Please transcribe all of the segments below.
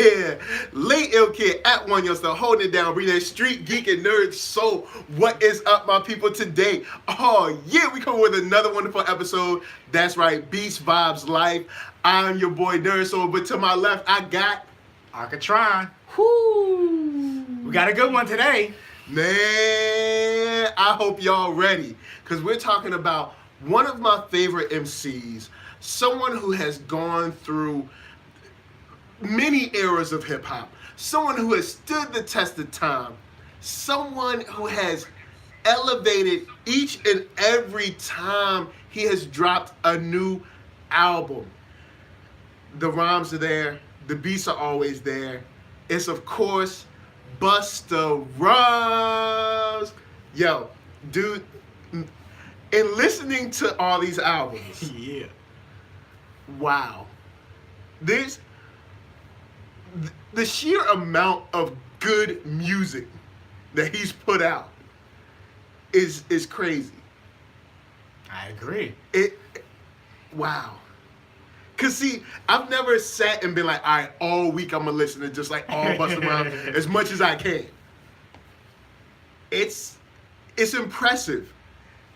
Yeah, late ill kid at OneYoungsta holding it down, bringing that StreetGeek and NERDSoul. What is up, my people? Today, oh yeah, we come with another wonderful episode. That's right, Beats Vibes Life. I'm your boy NERDSoul, but to my left, I got Arckatron. whoo. We got a good one today. Man, I hope y'all ready, because we're talking about one of my favorite MCs, someone who has gone through many eras of hip-hop, someone who has stood the test of time, someone who has elevated each and every time he has dropped a new album. The rhymes are there, the beats are always there. It's, of course, Busta RHYMES. Yo, dude, in listening to all these albums, Yeah. wow. The sheer amount of good music that he's put out is crazy. I agree. Wow. Cause see, I've never sat and been like, all right, all week I'm gonna listen to just like all Busta RHYMES as much as I can. It's impressive.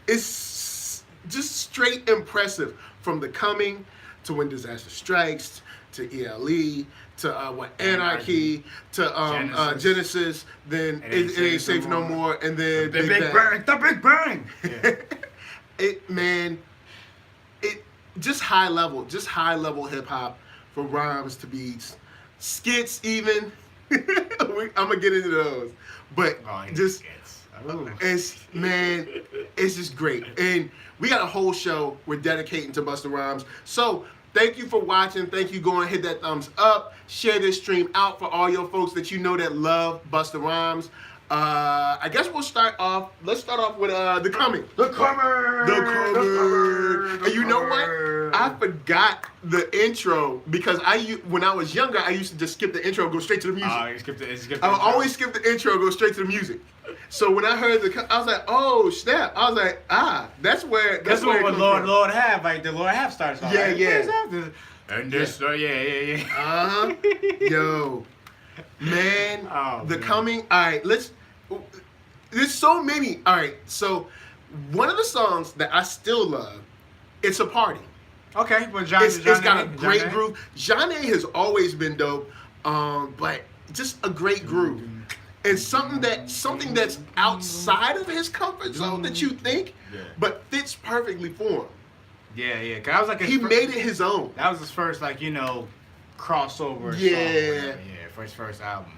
It's just straight impressive, from The Coming to When Disaster Strikes to ELE to Anarchy to Genesis, then It Ain't Safe No More, and then The Big Bang. The Big Bang. Yeah. It just high level hip hop, from rhymes to beats, skits even. I'm gonna get into those, but just it's just great, and we got a whole show we're dedicating to Busta RHYMES. So thank you for watching. Thank you. Go and hit that thumbs up. Share this stream out for all your folks that you know that love Busta RHYMES. I guess we'll start off. Let's start off with The Coming. The Comer. And you know what? I forgot the intro because when I was younger, I used to just skip the intro and go straight to the music. Oh, you skipped the intro. I would always skip the intro and go straight to the music. So when I heard I was like, oh snap! I was like, that's where. That's what Lord Have, like the Lord Have starts off. Yeah, like, yeah. And this, yeah. Yo, man, The man. Coming. All right, there's so many. All right, so one of the songs that I still love, It's a Party. Okay, but It's got a great groove. Johnny has always been dope, but just a great groove. And something that's outside of his comfort zone that you think, but fits perfectly for him. Yeah. Cause I was like, he made it his own. That was his first, like, crossover. Yeah. Song, for his first album.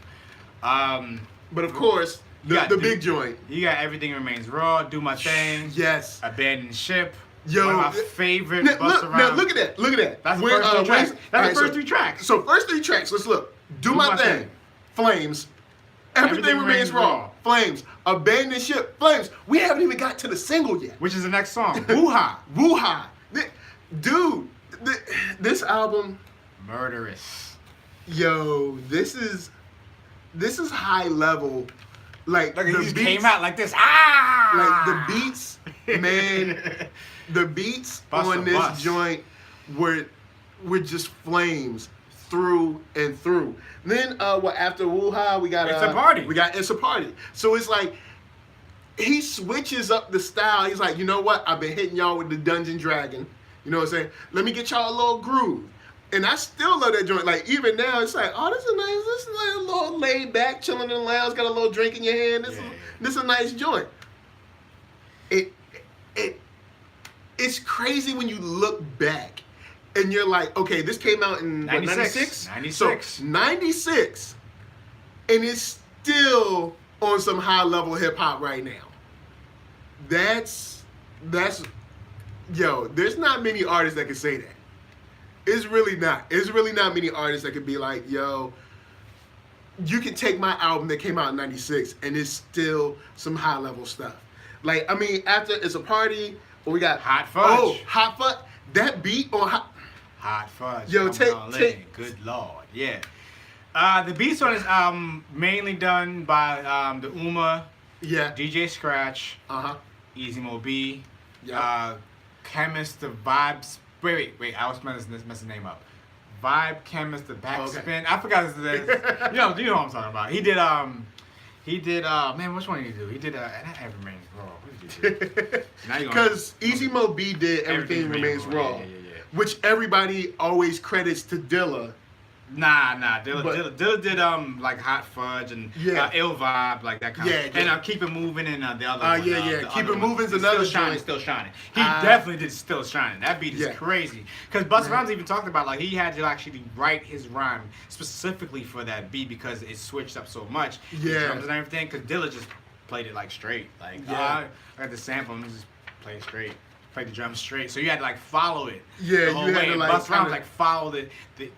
But of course, the big joint. You got Everything Remains Raw, Do My Thing. Yes. Abandoned Ship. Yo, one of my favorite Busta RHYMES. Now look at that. That's the first three tracks. That's the first three tracks. So first three tracks. Let's look. Do My Thing. Flames. Everything Remains Raw. Flames. Abandoned Ship. Flames. We haven't even got to the single yet. Which is the next song. Woo-ha. Woo-ha. Dude, this album. Murderous. Yo, this is high level. Like the beats came out like this. Like the beats, man. The beats on this joint were just flames through and through. Then after Woo-Ha, we got It's a Party. We got It's a Party. So it's like he switches up the style. He's like, you know what? I've been hitting y'all with the Dungeon Dragon. You know what I'm saying? Let me get y'all a little groove. And I still love that joint. Like, even now, it's like, oh, this is like a little laid back, chilling in the lounge, got a little drink in your hand. This is a nice joint. It's crazy when you look back and you're like, okay, this came out in 96? 96. So 96. And it's still on some high level hip hop right now. That's yo, there's not many artists that can say that. It's really not. It's really not many artists that could be like, yo, you can take my album that came out in 96 and it's still some high level stuff. Like, I mean, after It's a Party, we got Hot Fudge. Oh, Hot Fudge. That beat on Hot Fudge. Yo, take. Good Lord. Yeah. The beats on this album mainly done by the Uma. Yeah. DJ Scratch. Easy Mo B. Chemist, the Vibes. Wait. I was messing the name up. Vibe Chemist, the backspin. Okay. I forgot his name. You know what I'm talking about. He did man, which one did he do? He did not Everything Remains Raw. What did he do? Because Easy Mo B did Everything Remains Raw, which everybody always credits to Dilla. Nah. Dilla did like Hot Fudge and Ill Vibe, like that kind of. And Keep It Moving and the other one. Keep It Moving's another joint. Still Shining. He definitely did Still Shining. That beat is crazy. Because Busta Rhymes even talked about like he had to actually write his rhyme specifically for that beat because it switched up so much. Yeah. Drums and everything. Because Dilla just played it like straight. Like I got the sample and just play it straight. Play the drums straight, so you had to like follow it. Yeah, the whole you had way. to And like Busta Rhymes like followed it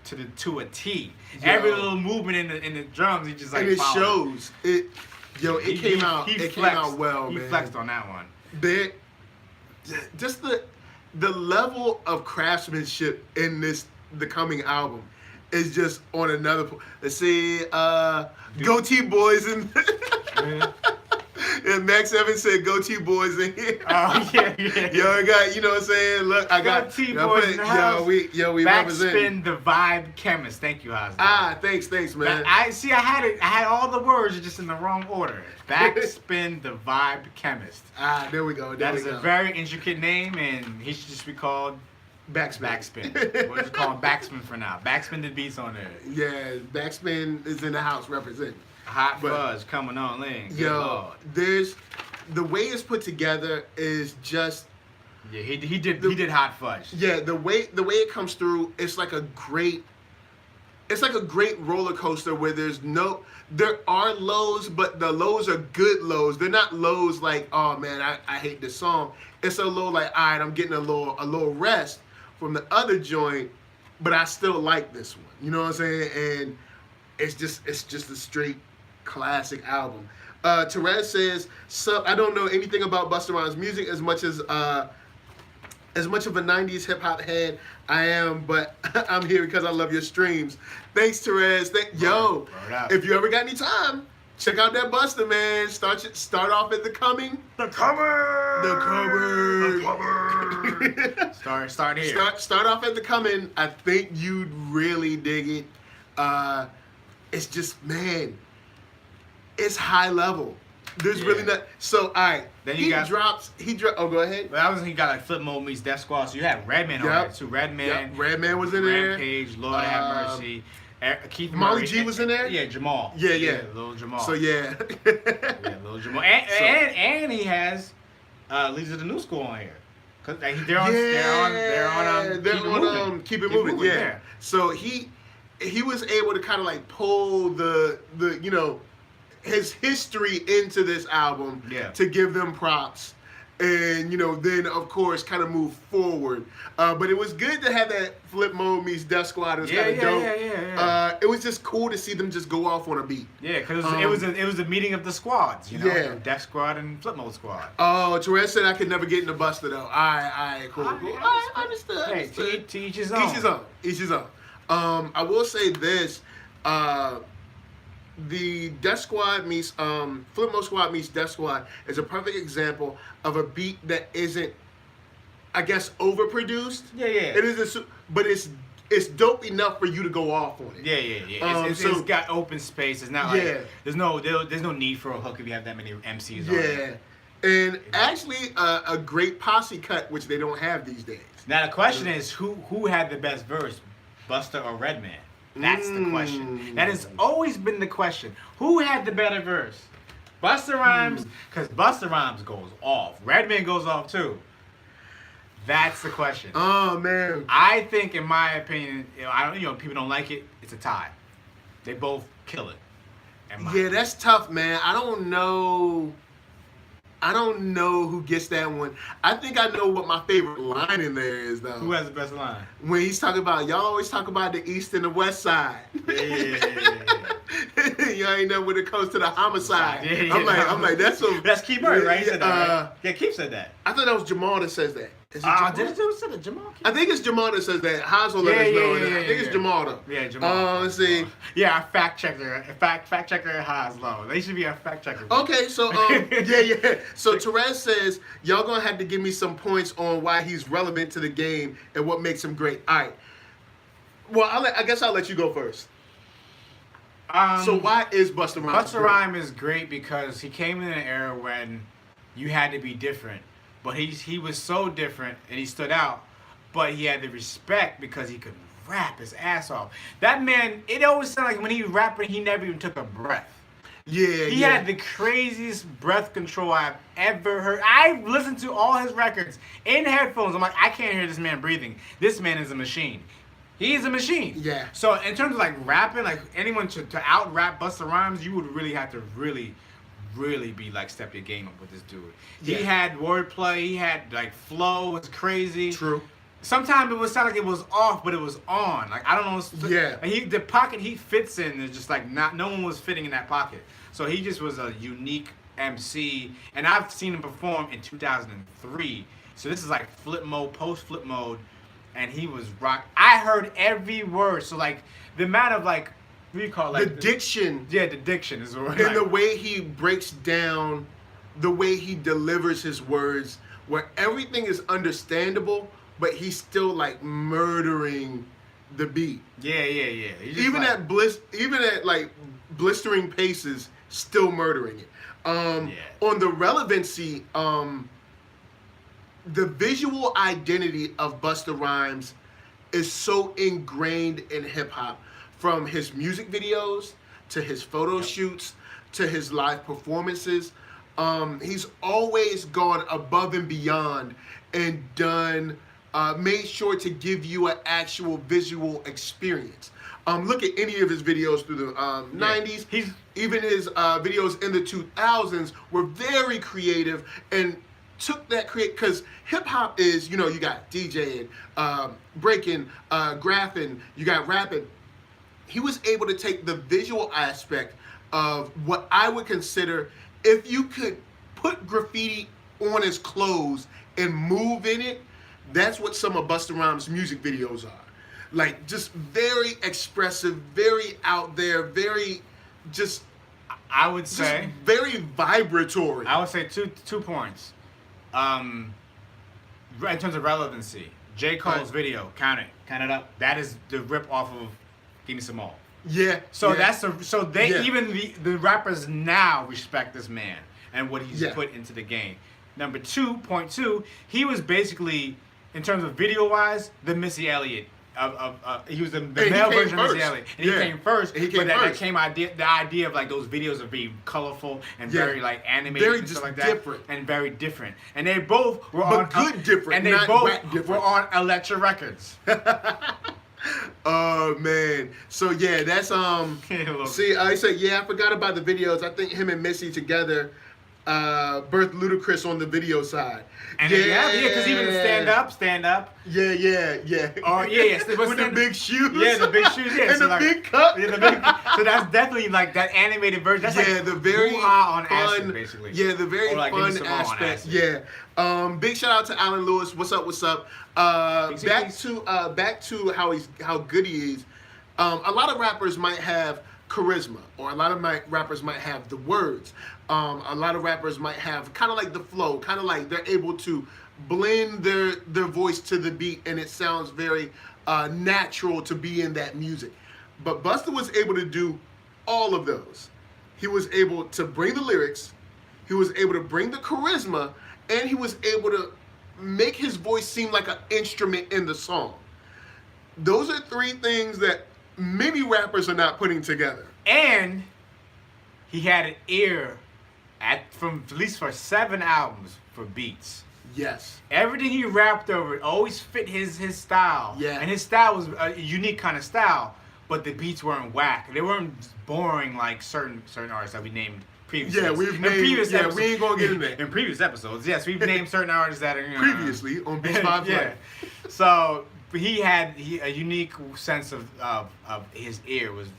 to a T. Every little movement in the drums, he just like. And it followed. shows it. It came out. It came out well, man. He flexed on that one. Just the level of craftsmanship in the coming album is just on another. Let's see, Goatee Boys and. And Max Evans said, "Goatee Boys in here." Oh yeah. Yo, I got, you know what I'm saying? Look, I got Goatee Boys in the house. we represent. Backspin the Vibe Chemist. Thank you, Haas. Thanks, man. I had all the words just in the wrong order. Backspin the Vibe Chemist. There we go. That is a very intricate name, and he should just be called Backspin. We'll just call him Backspin for now. Backspin the beats on there. Yeah, Backspin is in the house representing. Hot Fuzz coming on in. Yo, there's the way it's put together is just. Yeah, he did Hot Fudge. Yeah, the way it comes through, it's like a great roller coaster where there are lows, but the lows are good lows. They're not lows like, oh man, I hate this song. It's a low like, all right, I'm getting a little rest from the other joint, but I still like this one. You know what I'm saying? And it's just a straight classic album. Therese says, "Sup? I don't know anything about Busta Rhymes' music as much of a '90s hip hop head I am, but I'm here because I love your streams." Thanks, Therese. Yo, if you ever got any time, check out that Busta, man. Start off at the cover. Start here. Start off at the coming. I think you'd really dig it. It's just, man, it's high level. There's really not. So, all right. Then He drops. Oh, go ahead. Well, he got like Flip Mode meets Death Squad. So you had Redman on there too. Redman. Redman was in there. Rampage, Lord have mercy. Keith Molly Murray. G was in there. Yeah, Jamal. Yeah. Little Jamal. So yeah. Little Jamal. And he has Leaders of the New School on here. Cause they're on Keep It Moving. Yeah. So he was able to kind of like pull the his history into this album to give them props, and then of course kind of move forward. But it was good to have that Flip Mode meets Death Squad. It was kind of dope. Yeah. It was just cool to see them just go off on a beat. Yeah, because it was a meeting of the squads. Death Squad and Flip Mode Squad. Oh, Therese said I could never get into Busta though. All right, cool. I understood. Hey, to each his own. Each his own. I will say this. The Death Squad meets Flip Mode Squad meets Death Squad is a perfect example of a beat that isn't, I guess, overproduced. Yeah. It isn't, but it's dope enough for you to go off on it. Yeah. It's got open space. It's not like there's no need for a hook if you have that many MCs on it. And actually a great posse cut, which they don't have these days. Now the question is who had the best verse, Busta or Redman? That's the question. That has always been the question. Who had the better verse? Busta Rhymes, because Busta Rhymes goes off. Redman goes off too. That's the question. Oh man. I think, in my opinion, people don't like it. It's a tie. They both kill it. Yeah, that's tough, man. I don't know who gets that one. I think I know what my favorite line in there is, though. Who has the best line? When he's talking about, y'all always talk about the East and the West Side. Yeah. Y'all ain't know when it comes to the homicide. Yeah. I'm like, that's Keith Murray, right? He said that, right? Yeah, Keith said that. I thought that was Jamal that says that. Did it Jamal? I think it's Jamal that says that. Haas will let us know. I think it's Jamal though. Yeah, Jamal. Let's see. Yeah, our fact checker Haas low. They should be our fact checker. Okay, so yeah. So Therese says y'all gonna have to give me some points on why he's relevant to the game and what makes him great. All right. Well, I guess I'll let you go first. Um, So why is Busta Rhymes? Busta Rhymes is great because he came in an era when you had to be different, but he was so different and he stood out, but he had the respect because he could rap his ass off. That man, it always sounded like when he was rapping, he never even took a breath. Yeah, He had the craziest breath control I've ever heard. I listened to all his records in headphones. I'm like, I can't hear this man breathing. This man is a machine. He is a machine. Yeah. So in terms of like rapping, like anyone to out rap Busta Rhymes, you would really have to really be like step your game up with this dude. Yeah. He had wordplay. He had like flow. Was crazy. True. Sometimes it would sound like it was off, but it was on. Like I don't know. Yeah. And the pocket he fits in is just like no one was fitting in that pocket. So he just was a unique MC, and I've seen him perform in 2003. So this is like flip mode, post flip mode, and he was rock. I heard every word. So like the amount of like, what do you call it? Like the diction. Yeah, the diction is what. And the way he breaks down, the way he delivers his words, where everything is understandable, but he's still like murdering the beat. Yeah. He's just Even like, at like blistering paces, still murdering it. On the relevancy, the visual identity of Busta Rhymes is so ingrained in hip hop, from his music videos to his photo shoots to his live performances. He's always gone above and beyond and done, made sure to give you an actual visual experience. Look at any of his videos through the 90s. Even his videos in the 2000s were very creative and took that because hip hop is, you got DJing, breaking, graphing, you got rapping. He was able to take the visual aspect of what I would consider, if you could put graffiti on his clothes and move in it, that's what some of Busta Rhymes' music videos are. Like, just very expressive, very out there, very just, I would say, very vibratory. I would say two points. In terms of relevancy, J. Cole's video, Count It Up, that is the rip off of Give Me Some More. Yeah. So yeah. even the rappers now respect this man and what he's Yeah. put into the game. Number point two, he was basically, in terms of video wise, the Missy Elliott. He was the male version of Missy Elliott, and he came first. And he came but first. that came the idea of like those videos of being colorful and very like animated, very and just stuff like that, different, and very different. And they both were but on good different, and they not both whack different. were on Elektra Records. Oh man, so yeah, that's See, I said I forgot about the videos. I think him and Missy together birthed Ludacris on the video side. And because even stand up. Yeah. Oh yeah. With the big shoes. Yeah, the big shoes. Yeah, and the big cup. Yeah, so that's definitely like that animated version. That's like the very on fun, acid, basically. Yeah, the very like fun aspect. Yeah. Big shout out to Alan Lewis. What's up? Back to how good he is. A lot of rappers might have charisma, or a lot of rappers might have the words. A lot of rappers might have kind of like the flow, kind of like they're able to blend their voice to the beat, and it sounds very natural to be in that music. But Busta was able to do all of those. He was able to bring the lyrics, he was able to bring the charisma, and he was able to make his voice seem like an instrument in the song. Those are three things that many rappers are not putting together. And he had an ear at least for 7 albums for beats. Yes. Everything he rapped over always fit his style. Yeah. And his style was a unique kind of style, but the beats weren't whack. They weren't boring like certain artists that we named previously. Yeah, we ain't gonna get in there. In previous episodes, yes, we've named certain artists that are previously on Beats 5 yeah. So he had a unique sense of his ear was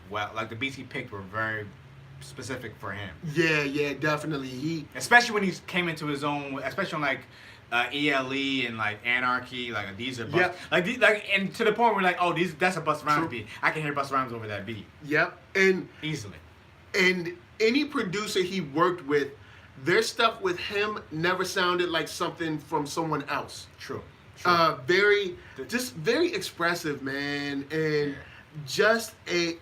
well, like the beats he picked were very specific for him. Yeah, definitely. Especially when he came into his own, especially on like ELE and like Anarchy, like these are and to the point where like, oh, that's a Busta Rhymes beat. I can hear Busta Rhymes over that beat. Yep, and easily. And any producer he worked with, their stuff with him never sounded like something from someone else. True. Very expressive, man, and just a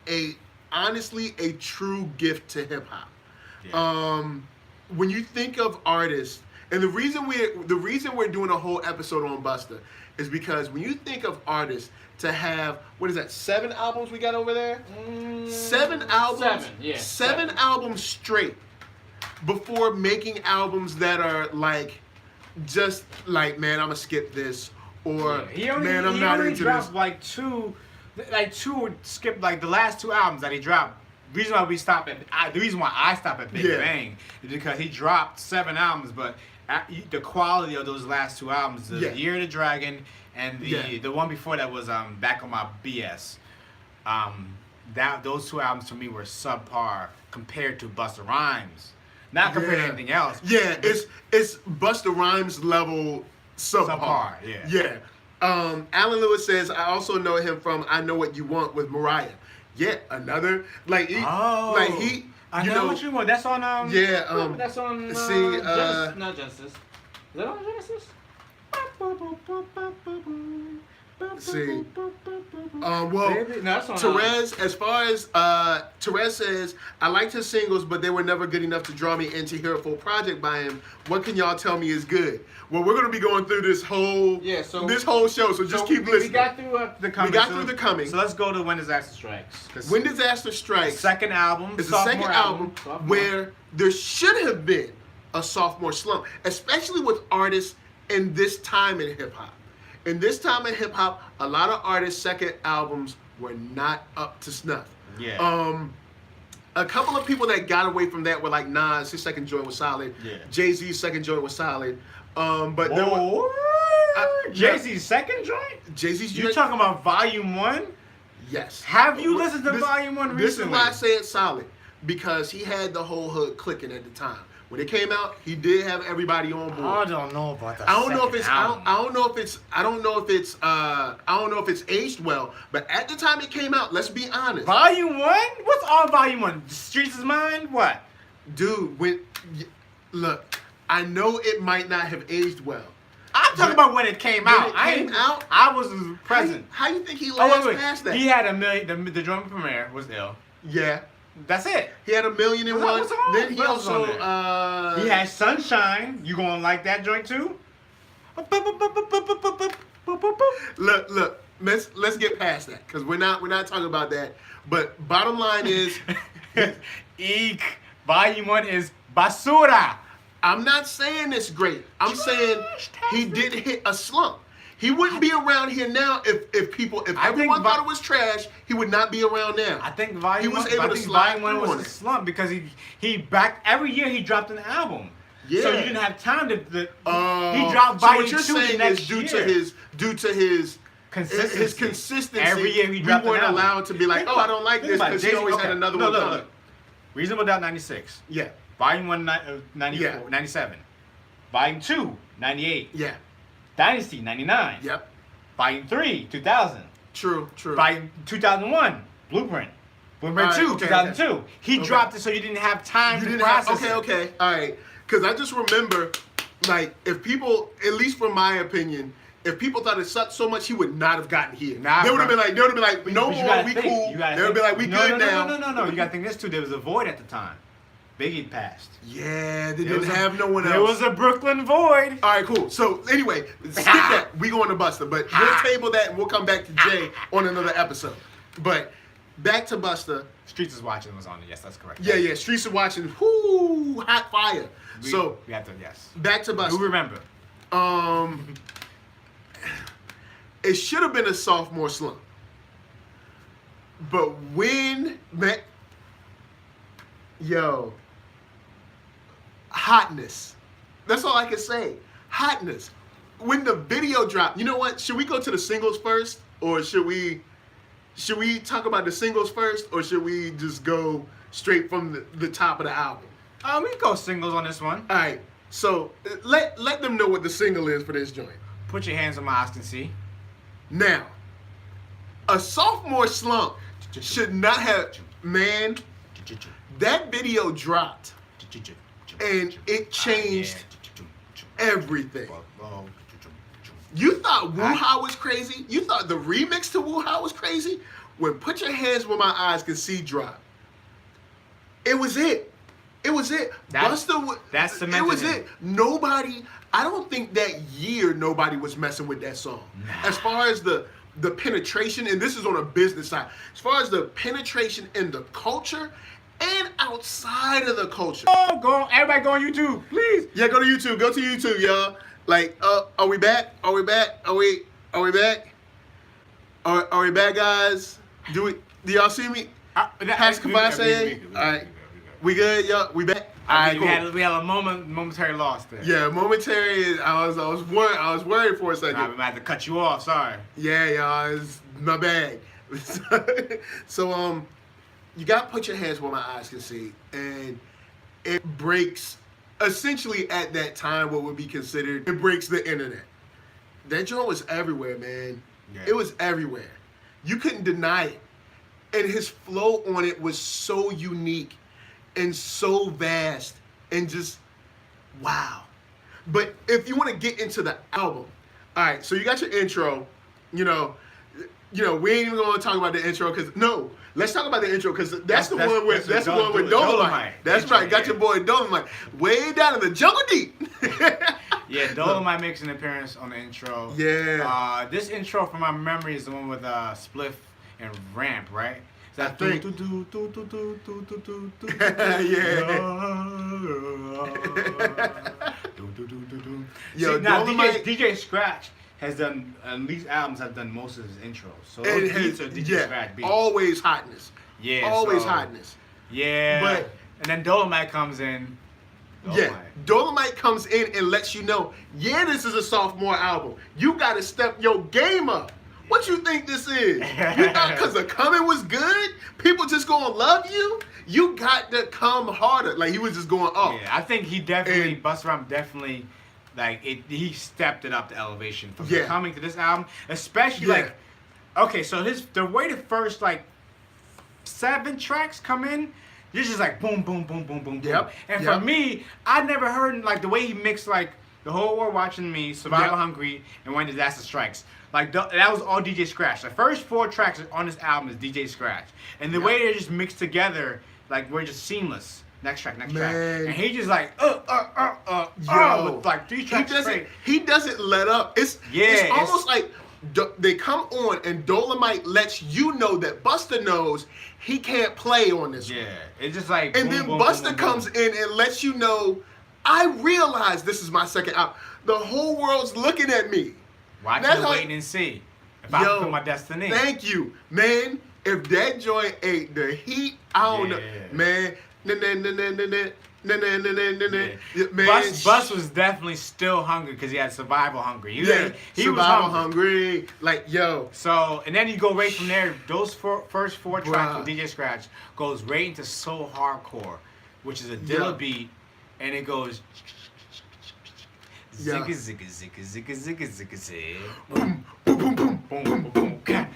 honestly a true gift to hip hop. Yeah. When you think of artists, and the reason we're doing a whole episode on Busta is because when you think of artists to have, what is that, 7 albums we got over there? 7 albums. 7 albums straight before making albums that are like, just like, man, I'm gonna skip this, or man, I'm not into this. Two would skip like the last 2 albums that he dropped. The reason why I stop at Big Bang is because he dropped 7 albums, but the quality of those last 2 albums, the Year of the Dragon and the one before that was Back on My BS. Those 2 albums to me were subpar compared to Busta Rhymes. Not compared to anything else. Yeah, it's Busta Rhymes level subpar. Yeah. Alan Lewis says, I also know him from I Know What You Want with Mariah. Yeah, another I know what you want. That's on that's on not Justice. Is that on Genesis? See, Therese, as far as Therese says, I liked his singles, but they were never good enough to draw me in to hear a full project by him. What can y'all tell me is good? Well, we're gonna be going through this whole show, so just keep listening. We got through the coming. So let's go to When Disaster Strikes. When Disaster Strikes, second album. It's the second album where there should have been a sophomore slump, especially with artists in this time in hip hop. In this time in hip hop, a lot of artists' second albums were not up to snuff. Yeah. A couple of people that got away from that were like Nas, his second joint was solid. Yeah. Jay-Z's second joint was solid. But there were Jay-Z's second joint? Jay-Z's joint. You talking about Volume 1? Yes. Have you listened to Volume 1 recently? This is why I say it's solid, because he had the whole hood clicking at the time. When it came out, he did have everybody on board. I don't know about that. I don't know if it's aged well, but at the time it came out, let's be honest. Volume 1? What's on Volume 1? The Streets is Mine? What? Dude, look, I know it might not have aged well. I'm talking about when it came out. I was present. How you think he past that? He had $1 million. The drum premiere was ill. Yeah. That's it. He had $1 million and one. Then he also he had Sunshine. You gonna like that joint too? Look. Let's get past that, because we're not talking about that. But bottom line is, Eek. Volume 1 is basura. I'm not saying it's great. I'm saying he did hit a slump. He wouldn't be around here now if everyone thought it was trash. He would not be around now. I think Volume 1 was a slump because he back every year he dropped an album. Yeah. So you didn't have time to. He dropped Volume 2 the next year. Due to his consistency. Every year he dropped an album. We weren't allowed to be like, I don't like this, because he always had another one coming. Look. Reasonable Doubt 96. Yeah. Volume 1 94, 97. Volume 2 98. Yeah. Dynasty 99. Yep. Volume 3 2000. True. Volume 2001 Blueprint. Blueprint 2 2002. He dropped it so you didn't have time to process it. Okay. All right. Because I just remember, like, if people, at least from my opinion, if people thought it sucked so much, he would not have gotten here. They would have been like, no more, we cool. They would be like, we good now. No. You got to think this too. There was a void at the time. Biggie passed. Yeah, they didn't have no one else. There was a Brooklyn void. All right, cool. So anyway, skip that. We going to Busta, but we'll table that and we'll come back to Jay on another episode. But back to Busta. Streets is Watching was on it. Yes, that's correct. Yeah. Streets is Watching. Whoo, hot fire. We have to, yes. Back to Busta. Who remember? It should have been a sophomore slump. But hotness. That's all I can say. Hotness. When the video dropped, you know what? Should we go to the singles first, or should we talk about the singles first, or should we just go straight from the top of the album? We can go singles on this one. All right. So let them know what the single is for this joint. Put Your Hands on My Eyes Can See. Now, a sophomore slump should not have, man. That video dropped, and it changed everything. You thought Woo-Ha was crazy? You thought the remix to Woo-Ha was crazy? When Put Your Hands Where My Eyes Can See drop, it was it. It was it. That's cemented. It was it. Nobody, I don't think that year nobody was messing with that song. Nah. As far as the penetration, and this is on a business side, as far as the penetration in the culture and outside of the culture. Oh, everybody go on YouTube, please. Yeah, go to YouTube. Go to YouTube, y'all. Like, are we back? Are we back? Are we back? Are we back, guys? Do y'all see me? Pass Kabase. All right. We good, y'all? We back? All right, cool. We had a momentary loss there. Yeah, momentary. I was worried for a second. I might have to cut you off. Sorry. Yeah, y'all, it's my bag. So you got to Put Your Hands Where My Eyes Can See, and it breaks essentially at that time what would be considered, it breaks the internet. That joint was everywhere, man. Yeah. It was everywhere. You couldn't deny it. And his flow on it was so unique and so vast and just wow. But if you want to get into the album, all right, so you got your intro, you know, we ain't even going to talk about the intro because let's talk about the intro because that's the one with Dolomite. That's right, got your boy Dolomite way down in the jungle deep. Yeah, Dolomite makes an appearance on the intro. Yeah. This intro from my memory is the one with Spliff and Ramp, right? Is that Yo, now DJ Scratch has done, these albums have done most of his intros. So those beats are DJ Scratch beats. Always hotness. Yeah. Always hotness. Yeah. And then Dolomite comes in. Dolomite comes in and lets you know, this is a sophomore album. You got to step your game up. What you think this is? You thought because the coming was good, people just gonna love you? You got to come harder. Like, he was just going up. Yeah, I think he definitely, Busta Rhymes definitely, he stepped it up to elevation from the coming to this album. Especially, okay, so the way the first, 7 tracks come in, this is like boom, boom, boom, boom, boom, boom. And for me, I never heard, the way he mixed, The Whole World Watching Me, Survival Hungry, and When Disaster Strikes. That was all DJ Scratch. The first 4 tracks on this album is DJ Scratch. And the way they're just mixed together, we're just seamless. Next track. And he just with 3 tracks straight. He doesn't let up. It's almost like they come on and Dolomite lets you know that Busta knows he can't play on this one. Yeah, it's just like and then Busta comes in and lets you know, I realize this is my second album. The whole world's looking at me. Watching and waiting and see if I fulfill my destiny. Thank you, man. If that joint ain't the heat, I don't know, man. Bus was definitely still hungry because he had survival hungry. He survival was hungry. So, and then you go right from there. Those first 4 tracks with DJ Scratch goes right into Soul Hardcore, which is a Dilla beat, and it goes zigga zigga zigga zigga zigga zigga zigga. Boom boom boom boom boom boom boom.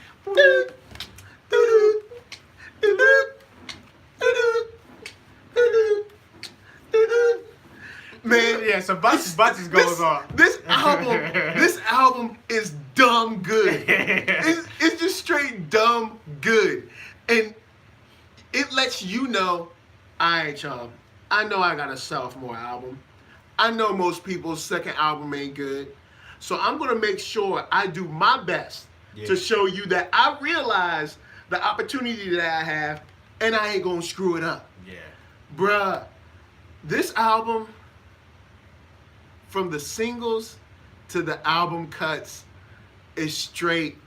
Man, so Butts goes on. This album is dumb good. It's just straight dumb good, and it lets you know, alright, y'all. I know I got a sophomore album. I know most people's second album ain't good, so I'm gonna make sure I do my best to show you that I realize the opportunity that I have, and I ain't gonna screw it up. Yeah, bruh, this album, from the singles to the album cuts, is straight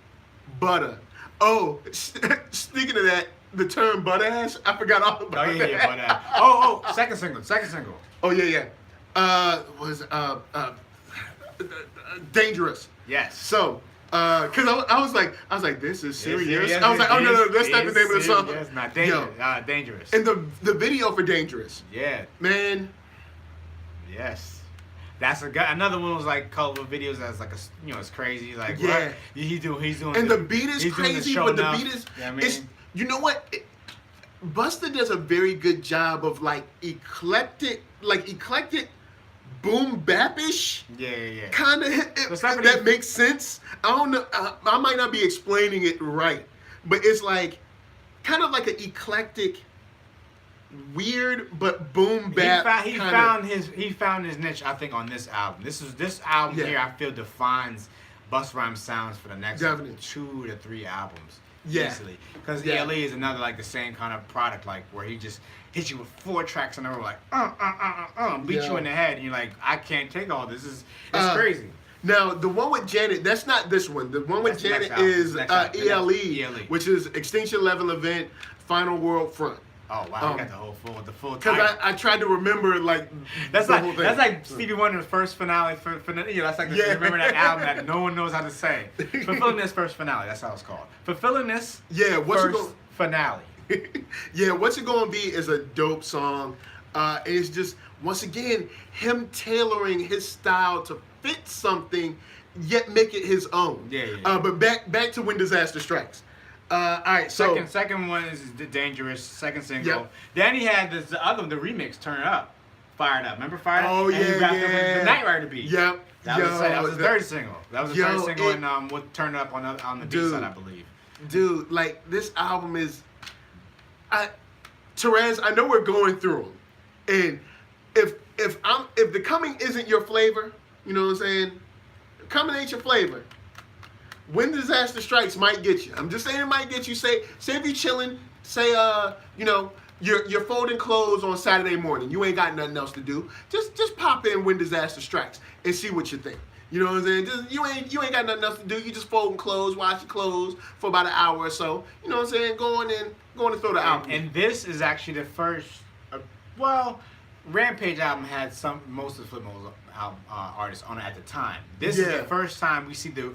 butter. Oh, speaking of that, the term butter ass, I forgot all about that. Oh yeah, butter ass. Oh, second single. Oh yeah. Dangerous. Yes. So, cause I was like, this is serious. I was like, oh no, that's not the name of the song. It's not dangerous. Dangerous. And the video for Dangerous. Yeah. Man. Yes. That's another one was colorful videos that's it's crazy. He's doing. And the beat is crazy, but the beat is. You know what I mean? You know what? Busta does a very good job of eclectic boom bap-ish. Yeah. Kind of, that makes sense. I don't know. I might not be explaining it right, but it's like kind of like an eclectic, weird but boom bap. He found his niche. I think on this album. This album here. I feel defines Busta Rhymes sounds for the next 2 to 3 albums. Yeah. Easily. Because ELE is another like the same kind of product, like where he just hits you with 4 tracks in a row, like beat you in the head, and you're like, I can't take all this. It's crazy. Now the one with Janet, that's not this one. The one with Janet is ELE, which is Extinction Level Event, Final World Front. Oh wow, you got the full. Because I tried to remember like that's like Stevie Wonder's first finale for that's like remember that album that no one knows how to say. Fulfilling This First Finale, that's how it's called. Fulfilling This First Finale. Yeah, What's It Gonna Be is a dope song. It's just once again him tailoring his style to fit something, yet make it his own. But back to When Disaster Strikes. All right, so second one is Dangerous, second single. Then he had the remix, Turn It Up, Fired Up. Remember Fired Up? Oh, and he wrapped up with the Night Rider beat. Yep. That was his third single. That was the third single, and with Turn It Up on the B side, I believe. Dude, like this album is, Therese, I know we're going through them, and if the coming isn't your flavor, you know what I'm saying? Coming ain't your flavor. When Disaster Strikes might get you. I'm just saying it might get you. Say if you're chilling, say you're folding clothes on Saturday morning. You ain't got nothing else to do. Just pop in When Disaster Strikes and see what you think. You know what I'm saying? You ain't got nothing else to do. You just folding clothes, wash your clothes for about an hour or so. You know what I'm saying? Going to throw the album. And this is actually the first. Rampage album had most of the Flipmode artists on it at the time. This is the first time we see the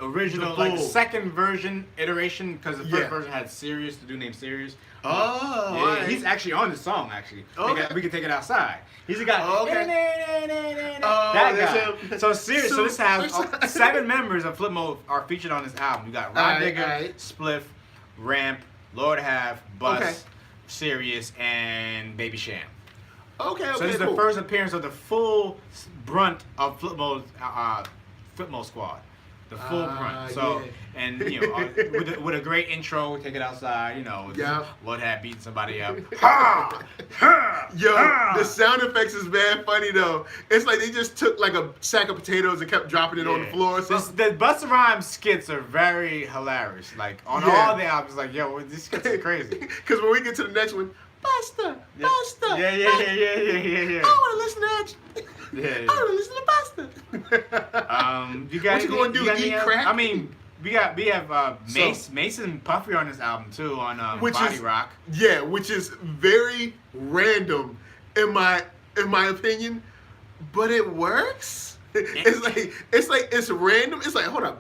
original, like second version iteration, because the first version had Sirius, the dude named Sirius. Oh, he's actually on the song. Actually, we can take it outside. He's the guy. That guy. So Sirius. So this has 7 members of Flipmode are featured on this album. You got Rod Digger, Spliff, Ramp, Lord Have, Bus, Sirius, and Baby Sham. Okay, so this is the first appearance of the full brunt of Flipmode Squad. The full brunt. So, and, with a great intro, take it outside, Lord Have beating somebody up. The sound effects is bad funny, though. It's like they just took like a sack of potatoes and kept dropping it on the floor or something. The Busta Rhymes skits are very hilarious. Like, on all the albums, like, these skits are crazy. Because when we get to the next one, Busta. Yeah. I want to listen to that. I want to listen to Busta. You got what you gonna do? Eat crack? I mean, we have Mace and Puffy on this album too on Body Rock. Yeah, which is very random in my opinion, but it works. It's random. It's like hold up,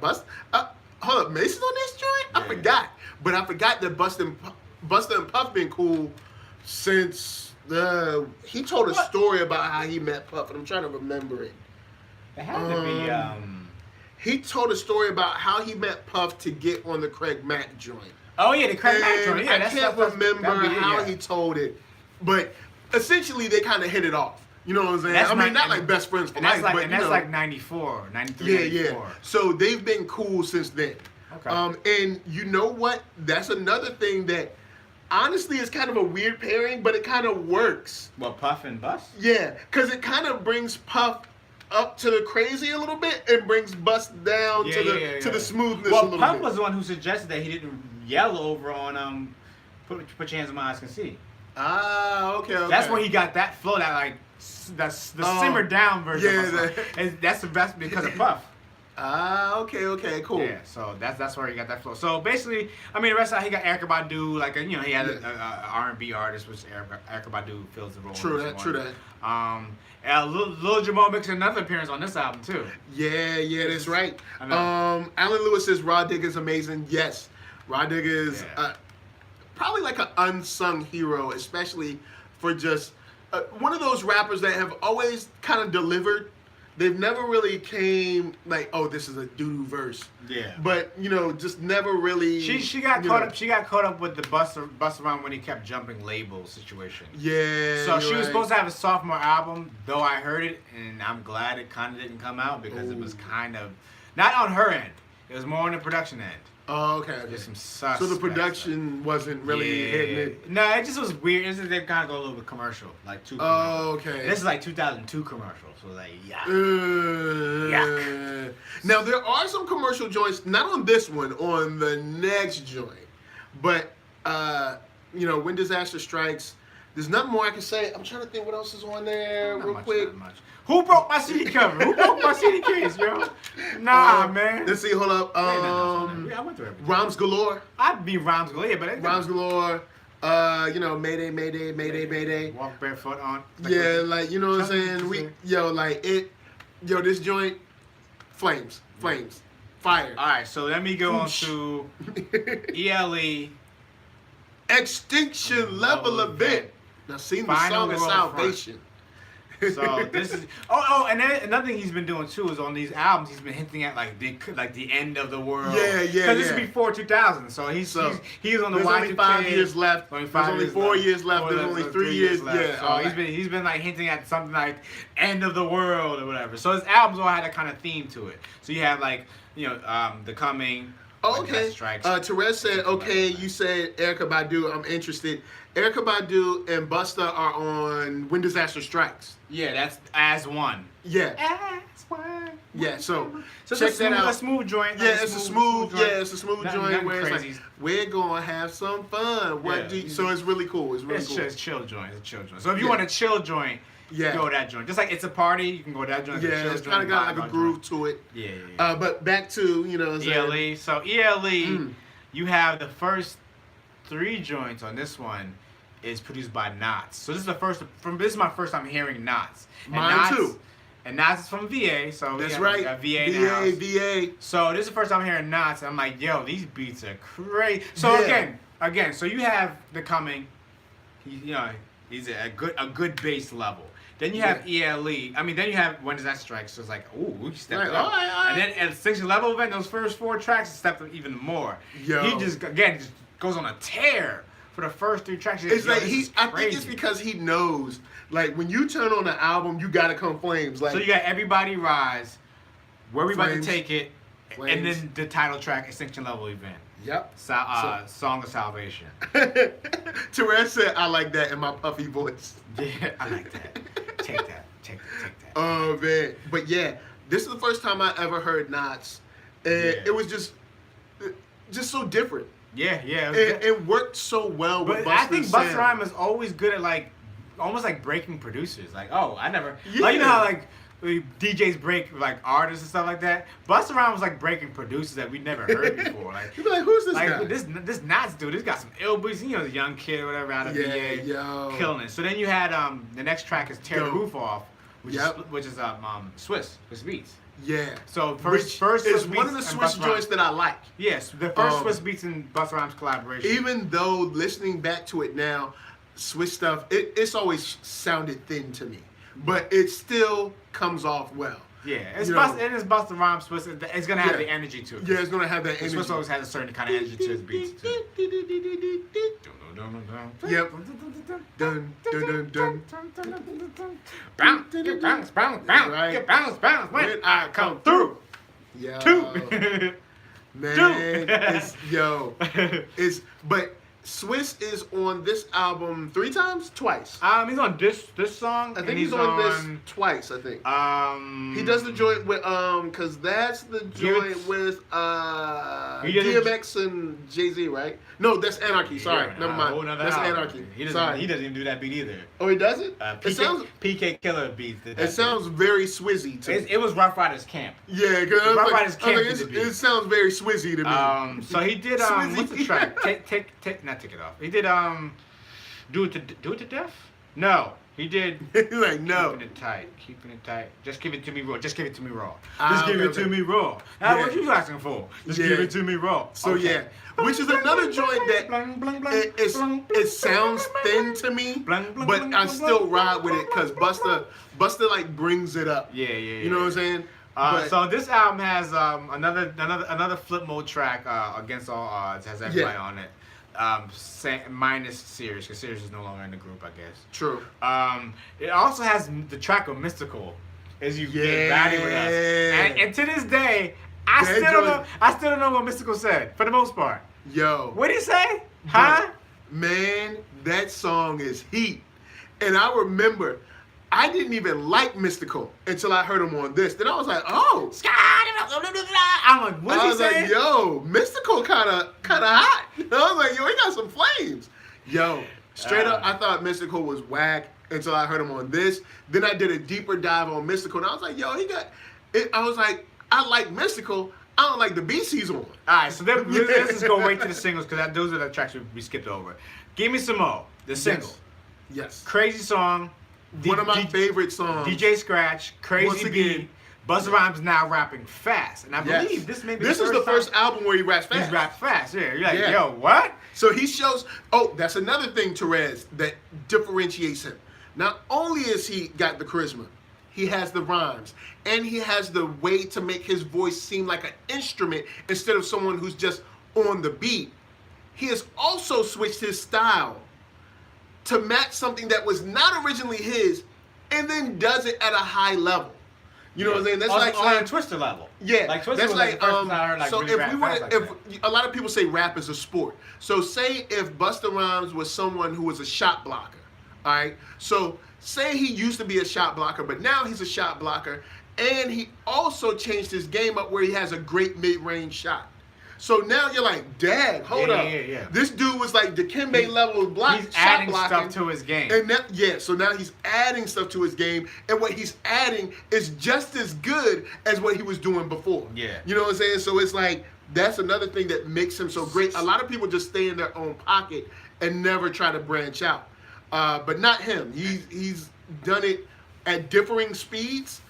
Mace is on this joint. I forgot, but I forgot that Busta and Puff been cool since he told a story about how he met Puff, and I'm trying to remember it. It had to be. He told a story about how he met Puff to get on the Craig Mack joint. Oh yeah, the Craig Mack joint. Yeah, I can't remember how he told it, but essentially they kind of hit it off. You know what I'm saying? Not like best friends for life, but that's like 94, 93, 94. Yeah. So they've been cool since then. Okay. And you know what? That's another thing that honestly is kind of a weird pairing, but it kind of works. Well, Puff and Bus? Yeah, because it kind of brings Puff up to the crazy a little bit and brings Bus down to the smoothness a little bit. Puff was the one who suggested that he didn't yell over on Put Your Hands on My Eyes Can See. Ah, okay. That's where he got that flow, that like the simmered down version of the song. And that's the best because of Puff. Ah, okay, cool. Yeah, so that's where he got that flow. So basically, I mean, the rest of it, he got Erykah Badu, like he had an R&B artist, which Erykah Badu fills the role. True that. Lil Jamal makes another appearance on this album too. Yeah, that's right. Alan Lewis says Rod Digger is amazing. Yes, Rod Digger is probably like an unsung hero, especially for just one of those rappers that have always kind of delivered. they've never really came like, oh, this is a doo-doo verse. Yeah. But just never really. She got caught up. She got caught up with the Busta Rhymes when he kept jumping labels situation. Yeah. So she was supposed to have a sophomore album, though I heard it, and I'm glad it kind of didn't come out because it was kind of not on her end. It was more on the production end. Oh, okay. There's some sus. So the production wasn't really hitting it. No, it just was weird. It's just they kind of go a little bit commercial, like too. Oh, okay. This is like 2002 commercial, so like yeah. Yuck. Now there are some commercial joints, not on this one, on the next joint, but when disaster strikes, there's nothing more I can say. I'm trying to think what else is on there real quick. Who broke my CD cover? Who broke my CD case, yo? Nah, man. Let's see. Hold up. I went through everything. Rhymes galore. I'd be Rhymes galore, but Rhymes galore. Mayday, Mayday, Mayday, Mayday. Walk barefoot on. Yeah, like what I'm saying. This joint, flames, fire. All right, so let me go on to ELE. Extinction Level Event. Now, sing the Song of Salvation. So this is and then another thing he's been doing too is on these albums he's been hinting at like the end of the world. Yeah. Because this is before 2000, so he's on the there's only 5 years left. There's only 4 years left. There's only 3 years left. Yeah. So he's been like hinting at something like end of the world or whatever. So his albums all had a kind of theme to it. So you have like The Coming. Oh, okay. Therese said, okay, you said Erykah Badu, I'm interested. Erykah Badu and Busta are on When Disaster Strikes. Yeah, that's As One. Yeah. As One. Yeah, so check that out. A smooth joint. Yeah, it's a smooth joint where it's like, we're going to have some fun. So it's really cool. It's really cool. It's chill joint. So if you want a chill joint, go to that joint. Just like It's a Party, you can go to that joint. Yeah, it's kind of got like a groove to it. Yeah. But back to, ELE. So ELE, you have the first 3 joints on this one is produced by Knots. So this is my first time hearing Knots. Mine too. And Knots is from VA, so that's right. Got VA in the house. VA. So this is the first time hearing Knots, and I'm like, yo, these beats are crazy. So again, so you have The Coming. He's a good base level. Then you have ELE. I mean, then you have When Disaster Strikes. So it's like, ooh, we stepped up. All right. And then at Extinction Level Event, those first 4 tracks stepped up even more. Yo. He just goes on a tear for the first 3 tracks. It's like I think it's because he knows, like when you turn on the album, you gotta come flames. Like so, you got Everybody Rise, Where We About to Take It, Flames. And then the title track, Extinction Level Event. Yep. Song of Salvation. Therese said, "I like that in my puffy voice." Yeah, I like that. Take that. Oh man, but yeah, this is the first time I ever heard Knots, and it was just so different. Yeah. It worked so well with Busta. But I think Busta Rhymes is always good at like, almost like breaking producers. Like, I never, like, you know how like DJs break like artists and stuff like that. Busta Rhymes was like breaking producers that we never heard before. Like, you'd be like, who's this guy? Like this Knots dude, this got some ill beats. The young kid or whatever out of VA, killing it. So then you had the next track is Tear the Roof Off, which is Swiss Beats. Yeah. So first is one of the Swiss joints that I like. Yes, the first Swiss Beats and Busta Rhymes collaboration. Even though listening back to it now, Swiss stuff, it's always sounded thin to me, but it still comes off well. Yeah, it's Busta Rhymes Swiss. It's gonna have the energy to it. Yeah, it's gonna have that energy. Swiss always has a certain kind of energy to his beats too. Yep. Dun dun dun dun. Bounce, bounce. When I come through. Yo. Man, but Swiss is on this album 3 times? Twice. He's on this song. I think he's on this twice, I think. He does the joint with cause that's the joint with DMX and Jay-Z, right? No, that's Anarchy, sorry. Never mind. That's Anarchy. He doesn't even do that beat either. Oh, he doesn't? It sounds PK Killer beats. It sounds very Swizzy to me. It was Rough Riders Camp. Yeah, cause Rough Riders Camp it sounds very Swizzy to me. So he did what's the track? Take it off. He did Do It to Death? No. He did. He's like, no. Keeping it tight. Just give it to me raw. Just give it to me raw. Ah, Just give okay, it to okay. me raw. That's Yeah. what you asking for. Just Yeah. give it to me raw. So Okay. yeah, which is another joint that it sounds thin to me, but I still ride with it because Busta like brings it up. Yeah. You know what I'm saying? So this album has another flip mode track, Against All Odds, has everybody on it. Minus Sirius, because Sirius is no longer in the group, I guess. True. It also has the track of Mystical, As You Get Rowdy With Us. And to this day, I still don't know what Mystical said, for the most part. Yo. What did he say? Huh? Man, that song is heat. And I remember, I didn't even like Mystical until I heard him on this. Then I was like, oh. I'm like, what I did was he say? like, yo, Mystical kind of hot. I was like, yo, he got some flames. Yo, straight up, I thought Mystical was whack until I heard him on this. Then I did a deeper dive on Mystical, and I was like, yo, he got it. I was like, I like Mystical. I don't like the beats he's on. All right, so then let's just go right to the singles, because those are the tracks we skipped over. Give Me Some More, the single. Yes. Crazy song. One of my favorite songs. DJ Scratch, Crazy Once again, beat. Busta Rhymes now rapping fast, and I believe this may be this is the first album where he raps fast. He raps fast. Yeah, you're like, yo, what? So he shows. Oh, that's another thing, Therese, that differentiates him. Not only is he got the charisma, he has the rhymes, and he has the way to make his voice seem like an instrument instead of someone who's just on the beat. He has also switched his style to match something that was not originally his, and then does it at a high level. You know what I'm saying? That's like on a Twister level. Yeah, like Twister that's was like the first time I heard, so really if rap we were, fast like if that. a lot of people say rap is a sport. So say if Busta Rhymes was someone who was a shot blocker, all right. So say he used to be a shot blocker, but now he's a shot blocker, and he also changed his game up where he has a great mid-range shot. So now you're like, dang, hold up. Yeah. This dude was like Dikembe level of block, He's shot adding blocking. stuff to his game. And so now he's adding stuff to his game, and what he's adding is just as good as what he was doing before. Yeah. You know what I'm saying? So it's like, that's another thing that makes him so great. A lot of people just stay in their own pocket and never try to branch out. But not him. He's done it at differing speeds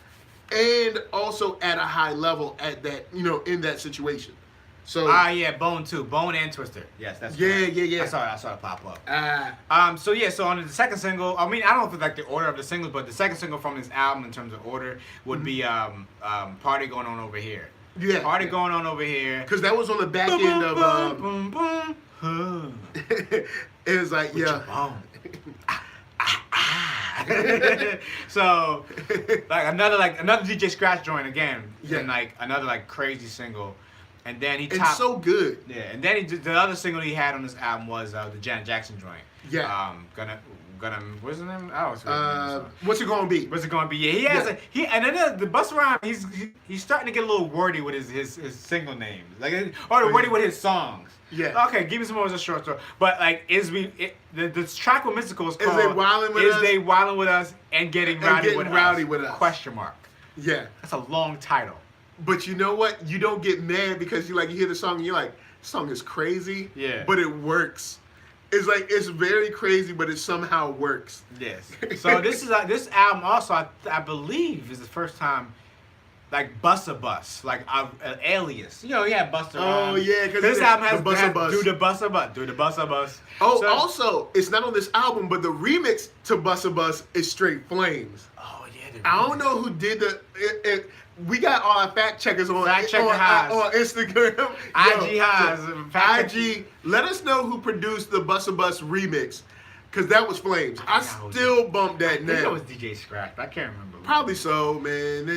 and also at a high level at that, in that situation. So yeah, Bone too. Bone and Twister. Yes, that's correct. Yeah. I saw it pop up. So on the second single, I mean, I don't know if it's like the order of the singles, but the second single from this album in terms of order would be Party Going On Over Here. Yeah. Party Going On Over Here. Because that was on the back end of Boom, boom, boom. it was like, With yeah. So another DJ Scratch joint again. Yeah. And like another like crazy single. And then he It's so good. Yeah, and then the other single he had on this album was the Janet Jackson joint. Yeah. Gonna what's his name? Oh, what's it gonna be? What's it gonna be? Yeah, he has and then the Busta Rhymes, he's starting to get a little wordy with his single names, wordy with his songs. Yeah. Okay, Give Me Some More is a short story, but like the track with Mystical is called Is They Wildin' With Us? They Wildin' With Us and Getting Rowdy With Us? Question mark. Yeah. That's a long title. But you know what? You don't get mad because you hear the song and you're like, this song is crazy. Yeah. But it works. It's like, it's very crazy, but it somehow works. Yes. So this album also I believe is the first time like Busta Bus, like an alias. You know, he had Busta Rhymes. Oh yeah, because this album has the Busta Bus. Do the Busta Bus. Oh, also, it's not on this album, but the remix to Busta Bus is straight flames. Oh yeah. I don't know who did we got all our fact checkers on Instagram. IG Highs. IG, let us know who produced the Busta Bus remix. Because that was flames. I still bump that now. I think it was DJ Scratch, but I can't remember. Probably so, man.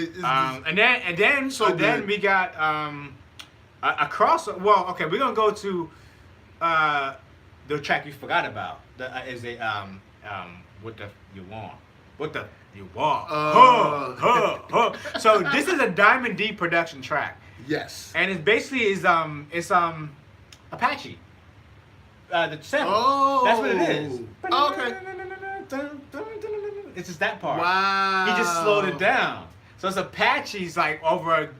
And then we got a cross. Well, okay, we're gonna go to the track you forgot about. What the you want? What the you want? So this is a Diamond D production track. Yes. And it basically is Apache. The sample. Oh. That's what it is. Okay. It's just that part. Wow. He just slowed it down. So it's Apache's like over.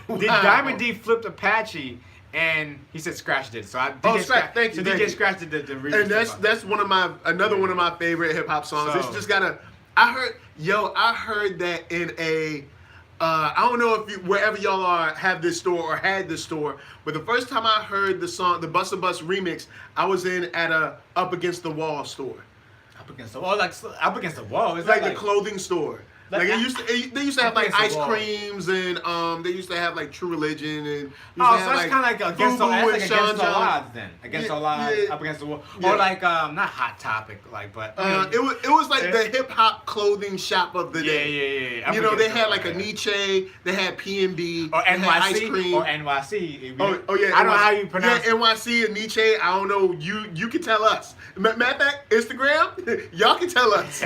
Diamond D flipped Apache, and he said Scratch did it. So thank you. DJ Scratch did the remix. And that's another one of my favorite hip hop songs. It's just got I heard that in a. I don't know if wherever y'all are have this store or had this store, but the first time I heard the song, the Busta remix, I was at a Up Against the Wall store. Up against the wall, like up against the wall. It's like the clothing store. Like they used to have like ice creams and they used to have like True Religion and so that's kind of like against all odds then. Against all odds, Up Against the Wall, or like not Hot Topic, like but it was like the hip hop clothing shop of the day. Yeah. You know they had like a Nietzsche, they had P&B, or NYC, ice cream. or NYC. Oh yeah, I don't know how you pronounce. Yeah, NYC and Nietzsche. I don't know. You can tell us. Matter of fact, Instagram, y'all can tell us.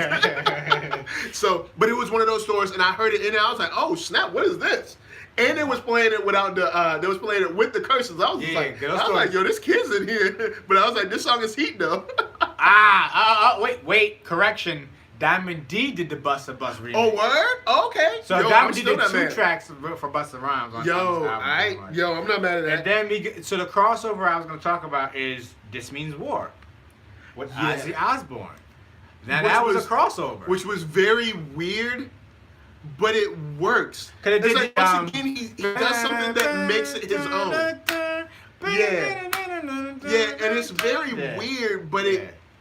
So, but it was one of those stores, and I heard it in there. I was like, "Oh snap! What is this?" And they was playing it without the. They was playing it with the curses. I was like, "Yo, this kid's in here." But I was like, "This song is heat, though." Wait. Correction. Diamond D did the Busta remix. Oh, word? Okay. So Diamond D did 2 tracks for Busta Rhymes. On this album, I'm not mad at that. And then so the crossover I was going to talk about is This Means War with Ozzy Osbourne. Now that was a crossover, which was very weird, but it works. It's like once again he does something that makes it his own. Yeah, and it's very weird, but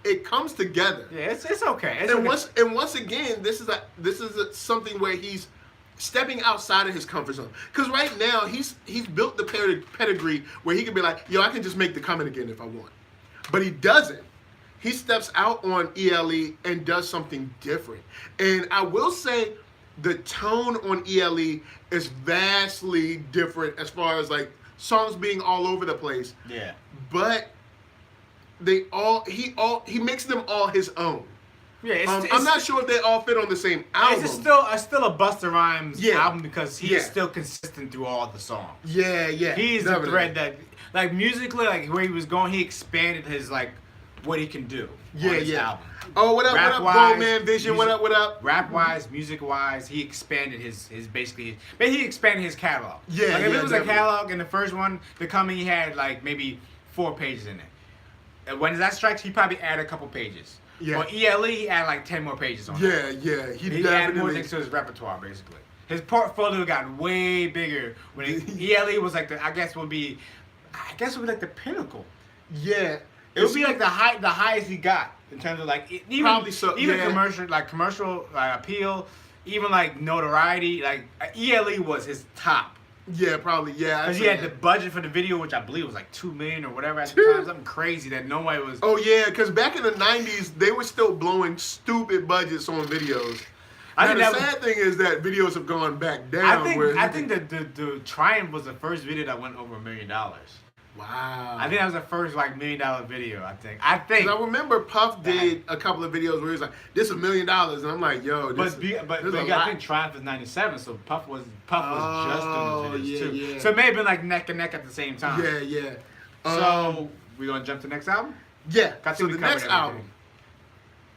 it comes together. Yeah, it's okay. Once again, this is something where he's stepping outside of his comfort zone. Because right now he's built the pedigree where he can be like, yo, I can just make the comment again if I want, but he doesn't. He steps out on ELE and does something different. And I will say the tone on ELE is vastly different as far as like songs being all over the place. Yeah. But he makes them all his own. Yeah, I'm not sure if they all fit on the same album. It's still a Busta Rhymes album because he is still consistent through all the songs. Yeah. He's the thread that, like musically, like where he was going, he expanded his like what he can do. On his album. Oh, what up, Gold Man Vision? What up? Rap wise, music wise, he expanded his he expanded his catalog. Yeah, like if it was a catalog in the first one, The Coming, he had like maybe 4 pages in it. And when that strikes, he probably added a couple pages. Yeah. For ELE, he added like 10 more pages on it. Yeah. He added more things to his repertoire, basically. His portfolio got way bigger when ELE was like I guess would be like the pinnacle. Yeah. It would be like the highest he got in terms of like commercial appeal, even like notoriety. Like ELE was his top. Yeah, probably. Yeah, because he had the budget for the video, which I believe was like $2 million or whatever at the time, something crazy that nobody was. Oh yeah, because back in the '90s, they were still blowing stupid budgets on videos. The sad thing is that videos have gone back down. I think the Triumph was the first video that went over $1 million. Wow. I think that was the first like $1 million video. I think. I remember Puff did a couple of videos where he was like, "This is $1 million," and I'm like, "Yo, this but I think Triumph is '97, so Puff was just doing his videos too. Yeah. So it may have been like neck and neck at the same time. Yeah. So we gonna jump to the next album? Yeah. So the next album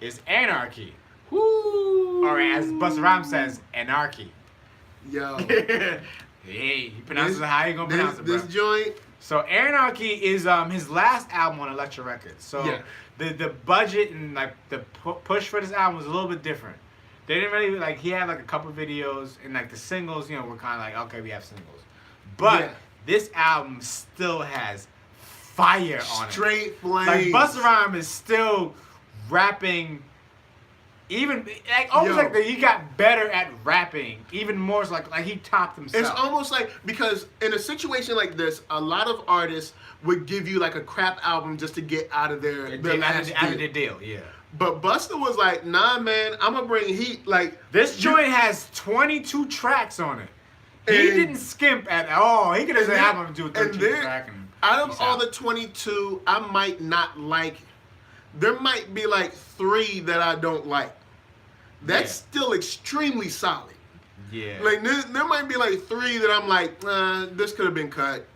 is Anarchy. Woo! Or as Busta Rhymes says, Anarchy. Yo. Hey, he pronounces it how you gonna pronounce it, bro. This joint. So Anarchy is his last album on Elektra Records. So the budget and like the push for this album was a little bit different. They didn't really like. He had like a couple videos and like the singles, were kind of like, okay, we have singles, but this album still has fire on it. Straight flames. Like Busta Rhymes is still rapping. Even like almost like he got better at rapping, even more so like he topped himself. It's almost like because in a situation like this, a lot of artists would give you like a crap album just to get out of their out of their deal. Yeah. But Busta was like, nah, man, I'm gonna bring heat. Like this joint has 22 tracks on it. He didn't skimp at all. He could have said, "I'm gonna do a 13 track." Out of all the 22, I might not like. There might be like 3 that I don't like. That's still extremely solid. Yeah. Like there might be like 3 that I'm like, this could have been cut.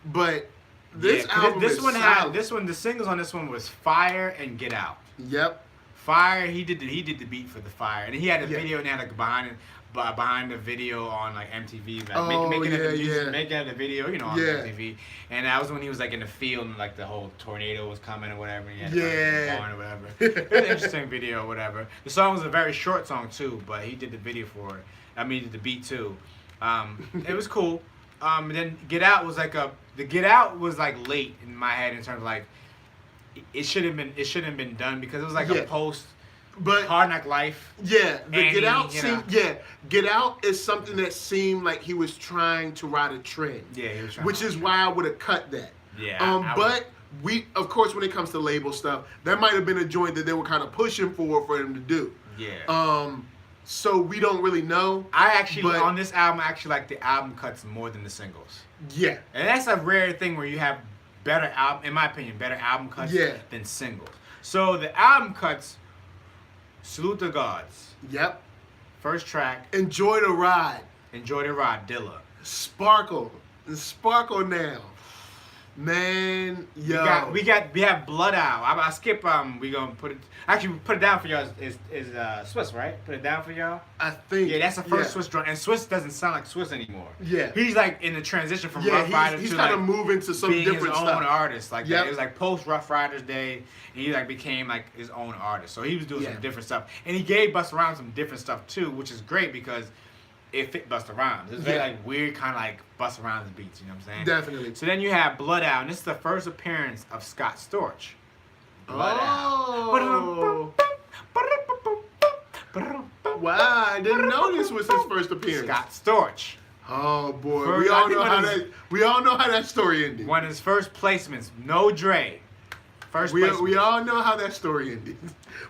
But this album is solid. The singles on this one was Fire and Get Out. Yep. Fire, he did the beat for the Fire, and he had a Yeah. video and he had like behind the video on like MTV, like Oh, making yeah, it the music, yeah. making it a video, you know, on Yeah. MTV. And that was when he was like in the field and like the whole tornado was coming or whatever. And he had to Yeah. run the barn or whatever. It was an interesting video or whatever. The song was a very short song too, but he did the video for it. I mean, he did the beat too. It was cool. And then Get Out was like the Get Out was like late in my head in terms of like it shouldn't have been done because it was like Yeah. a post But Hard Knock Life. yeah, the Annie, Get Out you seemed Get Out is something that seemed like he was trying to ride a trend. Yeah, he was trying. Which is why I would have cut that. Yeah. I But we, of course, when it comes to label stuff, that might have been a joint that they were kind of pushing for him to do. Yeah. So we don't really know. I actually but- on this album, I actually like the album cuts more than the singles, Yeah. and that's a rare thing where you have better album, in my opinion, better album cuts Yeah. than singles. So the album cuts, Salute the Gods, Yep. first track, Enjoy the ride. Enjoy the Ride, Dilla. Sparkle. Sparkle now. Man, yo. We have Blood Owl. I skip. We gonna put it. Actually, put it down for y'all. Is Swiss, right? Put it down for y'all. I think. Yeah, that's the first Swiss drum, and Swiss doesn't sound like Swiss anymore. Yeah. He's like in the transition from Yeah, Rough Riders he's to kind like of moving to some being different his own stuff. artist. Like Yep. that. It was like post Rough Riders day, and he like became like his own artist. So he was doing Yeah. some different stuff, and he gave Busta Rhymes some different stuff too, which is great because it fit Busta Rhymes. It's very Yeah. like weird kind of like Busta Rhymes beats. You know what I'm saying? Definitely. So then you have Blood Out, and this is the first appearance of Scott Storch. Blood Oh. Out. Wow, I didn't know this was his first appearance. Scott Storch. Oh boy, First- we I all think know one how of that. his- We all know how that story ended. One of his first placements, no Dre. First placement. We all know how that story ended.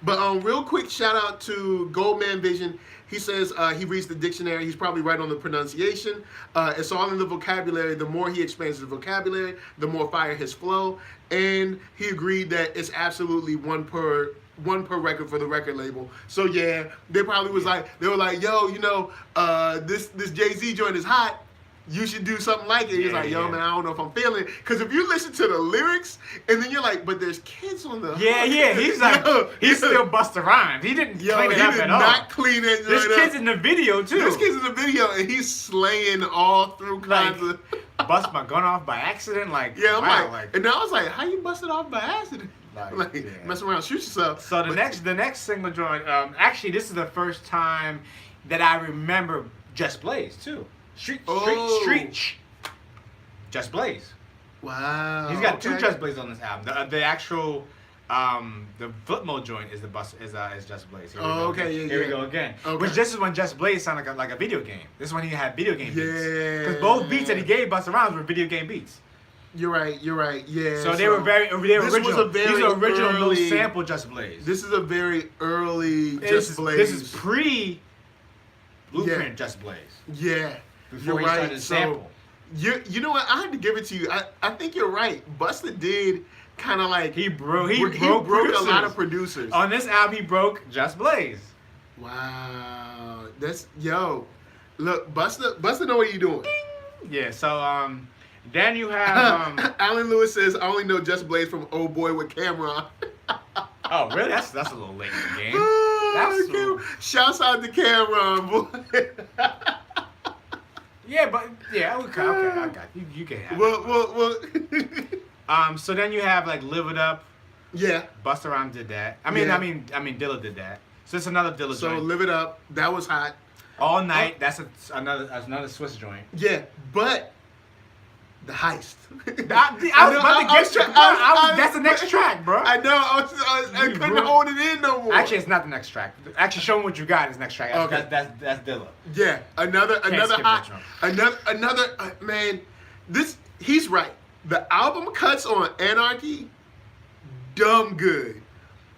But real quick shout out to Goldman Vision. He says he reads the dictionary. He's probably right on the pronunciation. It's all in the vocabulary. The more he expands the vocabulary, the more fire his flow. And he agreed that it's absolutely one per record for the record label. So yeah, they probably was like, they were like, yo, you know, this Jay-Z joint is hot. You should do something like it. He's Yeah, like, yo, yeah. man, I don't know if I'm feeling it. Because if you listen to the lyrics, and then you're like, but there's kids on the Yeah, he's like, he's still Busta Rhymes. He didn't clean it he up did at all. not clean it This right kid's up. in the video too. This kid's in the video, and he's slaying all through like, kinds of... bust my gun off by accident. Like, Yeah, I'm wow, like, and I was like, how you busted off by accident? Like, yeah. Mess around, shoot yourself. So the next single joint, actually, this is the first time that I remember Just Blaze too. Street, Just Blaze. Wow. He's got two okay. Just Blaze on this album. The actual, the flip mode joint is Just Blaze. Here we go okay, again. yeah, Here yeah. we go again. Okay. Which this is when Just Blaze sounded like a video game. This is when he had video game beats. Yeah. Because both beats that he gave Busta Rhymes were video game beats. You're right, yeah. So they were this original. was a very These are original, no early- sample Just Blaze. This is a very early Just Blaze. This is pre Blueprint Yeah. Just Blaze. Yeah. Before You're he right. started to So, sample. you know what? I had to give it to you. I think you're right. Busta did kind of like... He broke a producers. lot of producers. On this album, he broke Just Blaze. Wow. That's... Yo. Look, Busta know what you doing. Yeah, so then you have Alan Lewis says, I only know Just Blaze from Old Boy with Cameron. oh really? That's a little late in the game. That's Shouts out to Cameron, boy. yeah, but yeah, okay, I got you. You can have it. well. So then you have like Live It Up. Yeah. Busta Rhymes did that. I mean, Yeah. I mean, Dilla did that. So it's another Dilla So joint. Live It Up. That was hot. All Night. That's another Swiss joint. Yeah, but the heist. That's the next track, bro. I know. I couldn't bro. hold it in no more. Actually, it's not the next track. Actually, show me what you got is next track. Okay. That's Dilla. Yeah, another skip hot, that another man. He's right. The album cuts on Anarchy, dumb good.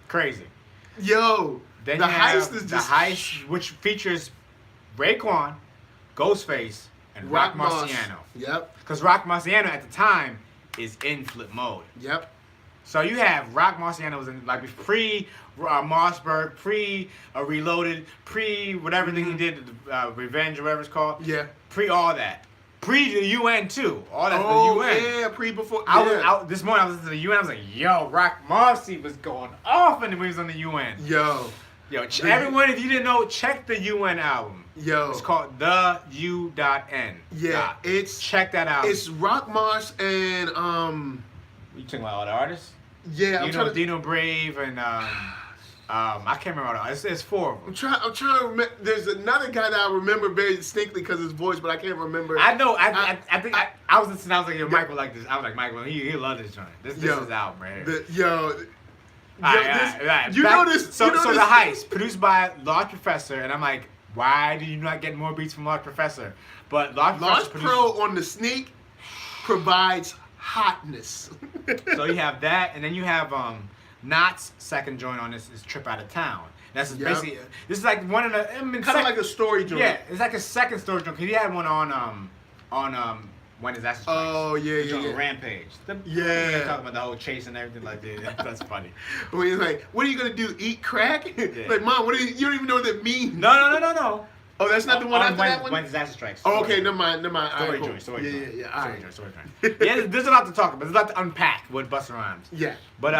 Crazy. Yo, Then the you have heist is the just heist, which features Raekwon, Ghostface, and Rock Moss. Marciano. Yep, Because Rock Marciano at the time is in flip mode. yep. So you have Rock Marciano was in like pre Mossberg, pre Reloaded, pre whatever thing he did, Revenge or whatever it's called. Yeah. Pre all that. Pre the UN too. All that's Oh, the UN. yeah, before. I was yeah. out this morning. I was listening to the UN. I was like, "Yo, Rock Marcy was going off when he was on the UN." Yo, Everyone, if you didn't know, check the UN album. yo. It's called The U.N. Yeah, check that out. It's Rock Mars and You talking about all the artists? Yeah, I'm trying to. Dino Brave and I can't remember all the artists. It's 4 of them. I'm trying to remember. There's another guy that I remember very distinctly because of his voice, but I can't remember. I know. I think I was listening. I was like, yo, Michael like this. I was like, Michael, he loved this joint. This is out, man. Right. You know this. So the Heist, produced by Large Professor, and I'm like, why do you not get more beats from Large Professor? But Large Pro on the sneak provides hotness. So you have that, and then you have Knott's second joint on this is Trip Out of Town. That's basically this is like one of the kind of like a story joint. Yeah, it's like a second story joint because he had one on When Disaster Strikes. Oh yeah. Rampage. Talking about the whole chase and everything like that. That's funny. When he's like, "What are you gonna do? Eat crack?" Yeah. Like, Mom, you don't even know what that means. No. Oh, that's not the one after that one? When Disaster Strikes. Oh, okay, never mind. Story joint. Story joint. Yeah, there's a lot to talk about. There's a lot to unpack with Busta Rhymes. Yeah. But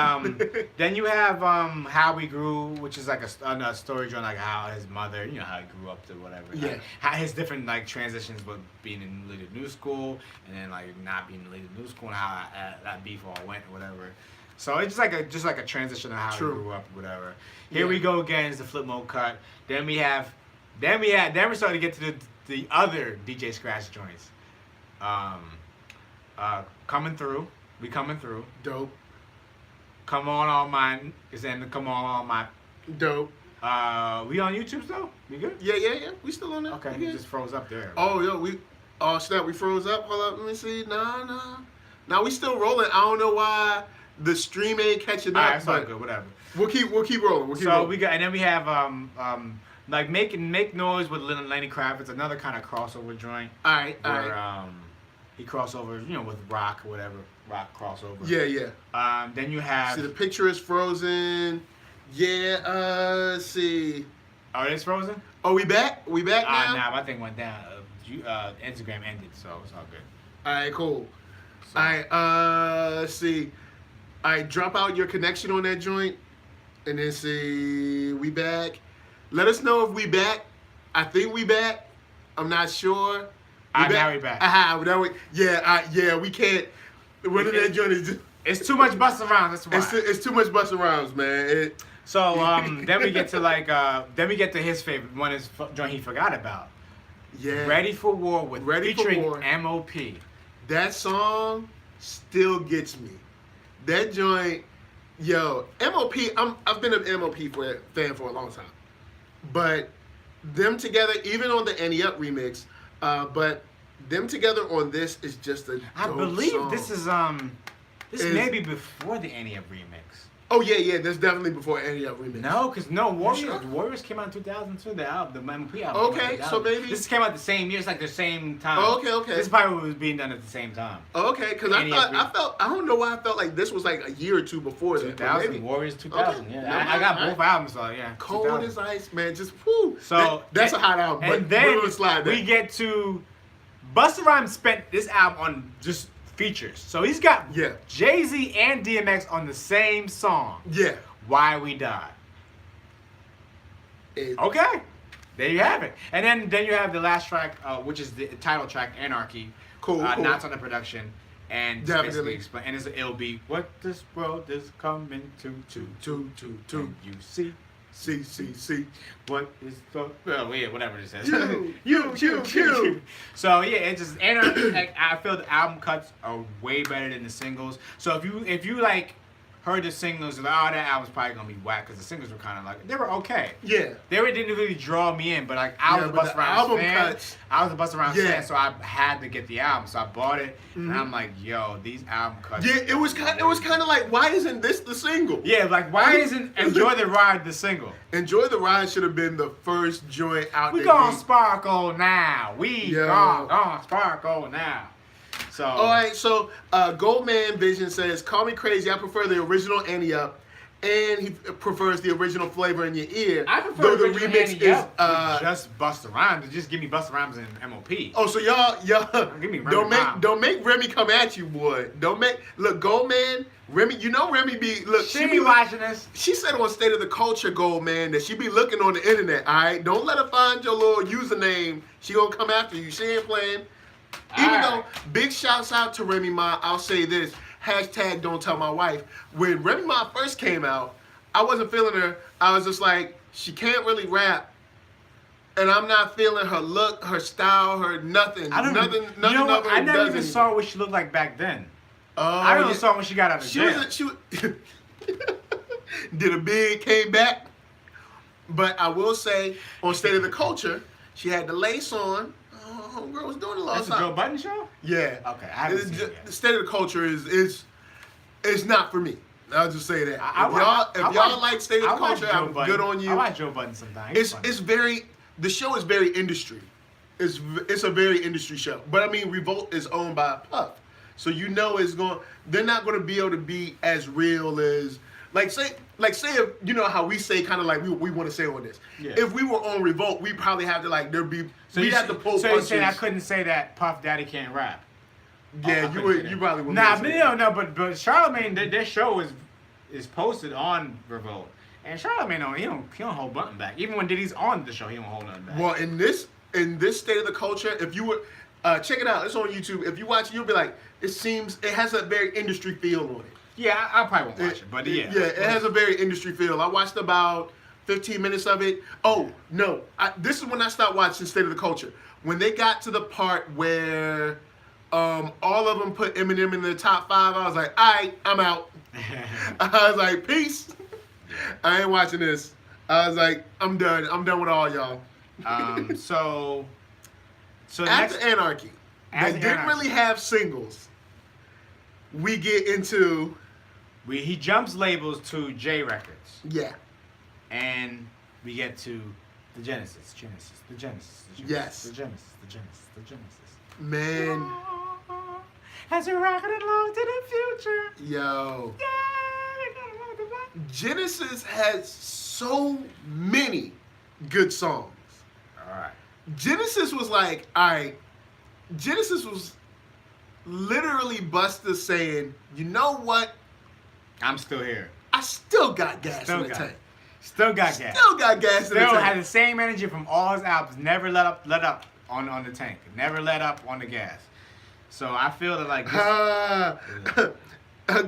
then you have How We Grew, which is like a story joint, like how his mother, how he grew up to whatever. Yeah. Like, how his different like transitions with being in Leader New School and then like not being in Leader New School and how that beef all went or whatever. So it's just like a transition of how he grew up or whatever. Here we go again. Is the flip mode cut. Then we started to get to the other DJ Scratch joints. Coming Through. We Coming Through. Dope. Come On All Mine is in the Come On All Mine. Dope. We on YouTube still? We good? Yeah. We still on there. Okay, we just froze up there. Oh, yo, snap, we froze up. Hold up, let me see. Nah, we still rolling. I don't know why the stream ain't catching up. Alright, it's all good, whatever. We'll keep rolling. We got, and then we have like Make Noise with Lenny Kravitz, another kind of crossover joint. Alright. He crossovers, with Rock or whatever. Rock crossover. Yeah. Then you have. See, the picture is frozen. Yeah. Let's see. Oh, it's frozen. Oh, we back? We back now? Nah, my thing went down. Instagram ended, so it's all good. All right, cool. So. All right. Let's see. All right, drop out your connection on that joint, and then see. We back. Let us know if we back. I think we back. I'm not sure. Now we back. We can't. Whether that joint is just, it's too much Busta Rhymes. That's why. It's too much Busta Rhymes, man. So then we get to his favorite one is joint he forgot about. Yeah. Ready for War featuring M.O.P. That song still gets me. That joint, yo, M.O.P. I've been an M.O.P. fan for a long time, but them together, even on the Annie Up remix, but them together on this is just a dope I believe song. This is this may be before the Annie Up remix. Oh yeah, that's definitely before Annie Up remix. No, because Warriors came out in 2002. The album, the M.O.P. album. Okay, so maybe this came out the same year. It's like the same time. Oh, okay. This is probably what was being done at the same time. Okay, because I don't know why I felt like this was like a year or two before that. 2000, Warriors 2000. Okay. Yeah, I got both albums, so yeah. Cold 2000. As ice, man. Just whoo. So that's a hot album. And but then we get to Busta Rhymes spent this album on just features. So he's got Jay-Z and DMX on the same song. Yeah. Why We Die. Okay. There you have it. And then you have the last track, which is the title track, Anarchy. Cool. Knots on the production. And definitely explain. And it'll be what this world is coming to. And you see. See. What is the whatever it says. You. So yeah, it's just Anarchy. I feel the album cuts are way better than the singles. So if you like heard the singles, like, that album's probably gonna be whack because the singles were kind of like they were okay. Yeah. Didn't really draw me in, but like I was a Busta Rhymes fan. I was a Busta Rhymes fan, so I had to get the album. So I bought it, and I'm like, yo, these album cuts. Yeah, it was kind of like, why isn't this the single? Yeah, like why isn't Enjoy the Ride the single? Enjoy the Ride should have been the first joint out. We gon' sparkle now. We gon' sparkle now. So. All right, so Goldman Vision says, "Call me crazy. I prefer the original Annie Up. and he prefers the original flavor in your ear. I prefer though the original remix Handy is Up with just Busta Rhymes. Just give me Busta Rhymes and MOP. Oh, so y'all Give me Remy Ma. don't make Remy come at you, boy. Don't make Goldman. Remy, you know Remy be She be watching this. She said on State of the Culture, Goldman, that she be looking on the internet. All right, don't let her find your little username. She gonna come after you. She ain't playing. Even though big shouts out to Remy Ma, I'll say this. Hashtag don't tell my wife. When Remy Ma first came out, I wasn't feeling her. I was just like, she can't really rap. And I'm not feeling her look, her style, her nothing. Nothing you know what? of her I never does even anything. saw what she looked like back then. Oh, I only saw when she got out of jail. She did a big, came back. But I will say, on State of the Culture, she had the lace on. Homegirl was doing a lot of That's a Joe Budden show? Yeah. Okay, I haven't seen it yet. The State of the Culture is not for me. I'll just say that. If y'all like State of the Culture, I'm good on you. I watch Joe Budden sometimes. The show is very industry. It's a very industry show. But I mean, Revolt is owned by Puff. So you know they're not going to be able to be as real as, say if, you know how we say kind of like we want to say on this. Yeah. If we were on Revolt, we'd probably have to we'd have to pull So punches. you're saying I couldn't say that Puff Daddy can't rap? Yeah, you probably wouldn't. Nah, no, but Charlemagne, their show is posted on Revolt. And Charlemagne, he don't hold button back. Even when Diddy's on the show, he don't hold nothing back. Well, in this State of the Culture, if you were check it out, it's on YouTube. If you watch it, you'll be like, it has a very industry feel on it. Yeah, I probably won't watch it, but yeah. Yeah, it has a very industry feel. I watched about 15 minutes of it. Oh, no. This is when I stopped watching State of the Culture. When they got to the part where all of them put Eminem in the top 5, I was like, all right, I'm out. I was like, peace. I ain't watching this. I was like, I'm done. I'm done with all y'all. So after Anarchy, they didn't really have singles. We get into... He jumps labels to J Records. Yeah. And we get to the Genesis. Yes. The Genesis. Man. As we rocking along to the future. Yo. Yeah. Genesis has so many good songs. Alright. Genesis was like, alright. Genesis was literally Busta saying, you know what? I'm still here. I still got gas in the tank. Still got gas. Still got gas in the tank. Still had the same energy from all his albums. Never let up on the tank. Never let up on the gas. So I feel that like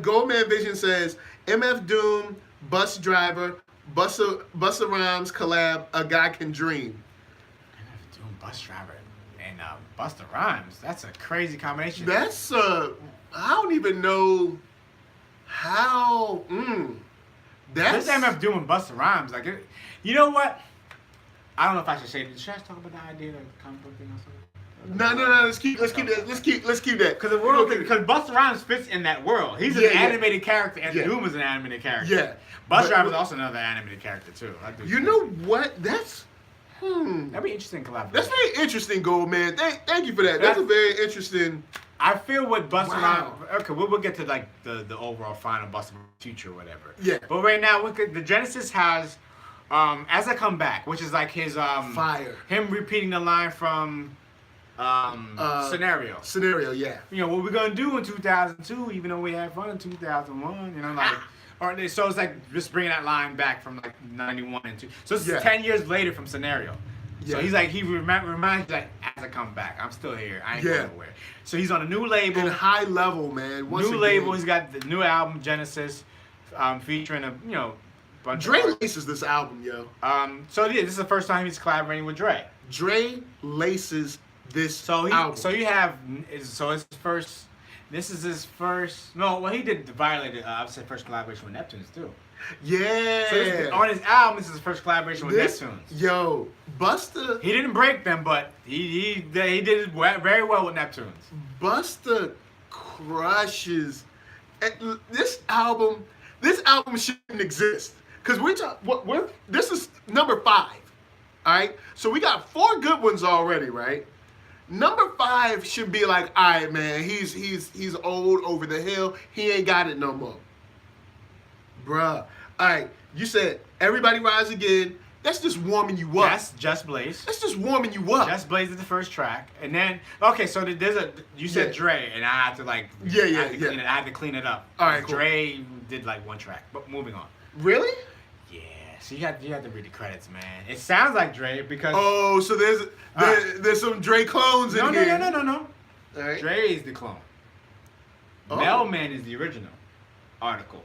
Goldman Vision says MF Doom, Bus Driver, Busta Rhymes collab, A Guy Can Dream. MF Doom, Bus Driver, and Busta Rhymes. That's a crazy combination. That's I don't even know how. That's MF Doom and Busta Rhymes. Like, you know what? I don't know if I should say this. Should I talk about the idea of the comic book thing or something? No. Let's keep that. Because Busta Rhymes fits in that world. He's an animated character, and Doom is an animated character. Yeah. Bus Driver is also another animated character too. You know what? That's that'd be interesting collaboration. That's very interesting, Goldman. Thank you for that. That's a very interesting. I feel what Busta Rhymes. Okay, we'll get to like the overall final Busta future or whatever. Yeah. But right now, the Genesis has As I Come Back, which is like his fire. Him repeating the line from Scenario. Scenario, yeah. You know what we're gonna do in 2002, even though we had fun in 2001. You know, like. So it's like just bringing that line back from like 91 and 2. So it's 10 years later from Scenario. Yeah. So he's like, he reminds you like, as I come back, I'm still here. I ain't going nowhere. So he's on a new label. And high level, man. Label. He's got the new album, Genesis, featuring a, bunch Dre of laces this album, yo. So this is the first time he's collaborating with Dre. Dre laces this album. So you have, so it's his first... This is his first. No, well, he did Violated. I would say first collaboration with Neptunes too. Yeah. So on his album, this is his first collaboration with Neptunes. Yo, Busta. He didn't break them, but he did it very well with Neptunes. Busta crushes. This album shouldn't exist because this is number 5. All right, so we got 4 good ones already, right? Number 5 should be like, all right, man, he's old, over the hill. He ain't got it no more. Bruh. All right, you said Everybody Rise Again. That's just warming you up. That's Just Blaze. That's just warming you up. Just Blaze is the first track, and then okay, so there's a you said Dre, and I had to like Yeah. I had to clean it up. All right, cool. Dre did like one track, but moving on. Really? Yeah, so you have to read the credits, man. It sounds like Dre because Oh, so there's some Dre clones in here. No. All right. Dre is the clone. Oh. Mailman is the original article.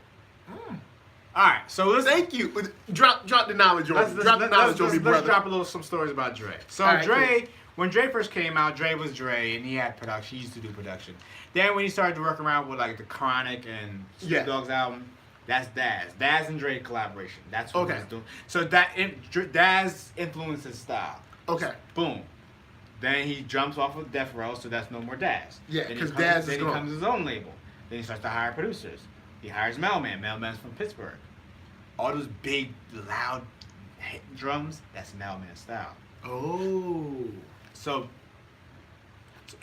All right, so let's Thank you. Drop the knowledge on me. Drop the knowledge on me, brother. Let's drop some stories about Dre. So All right, Dre, cool. when Dre first came out, Dre was Dre, and he had production. He used to do production. Then when he started to work around with like the Chronic and Snoop Dogg's album, that's Daz. Daz and Dre collaboration. That's what he was doing. So Daz influenced his style. Okay. Boom. Then he jumps off of Death Row, so that's no more Daz. Yeah, Then 'cause he Daz is Then he gone. comes his own label. Then he starts to hire producers. He hires Mailman. Mailman's from Pittsburgh. All those big, loud hit drums, that's Mailman style. Oh. So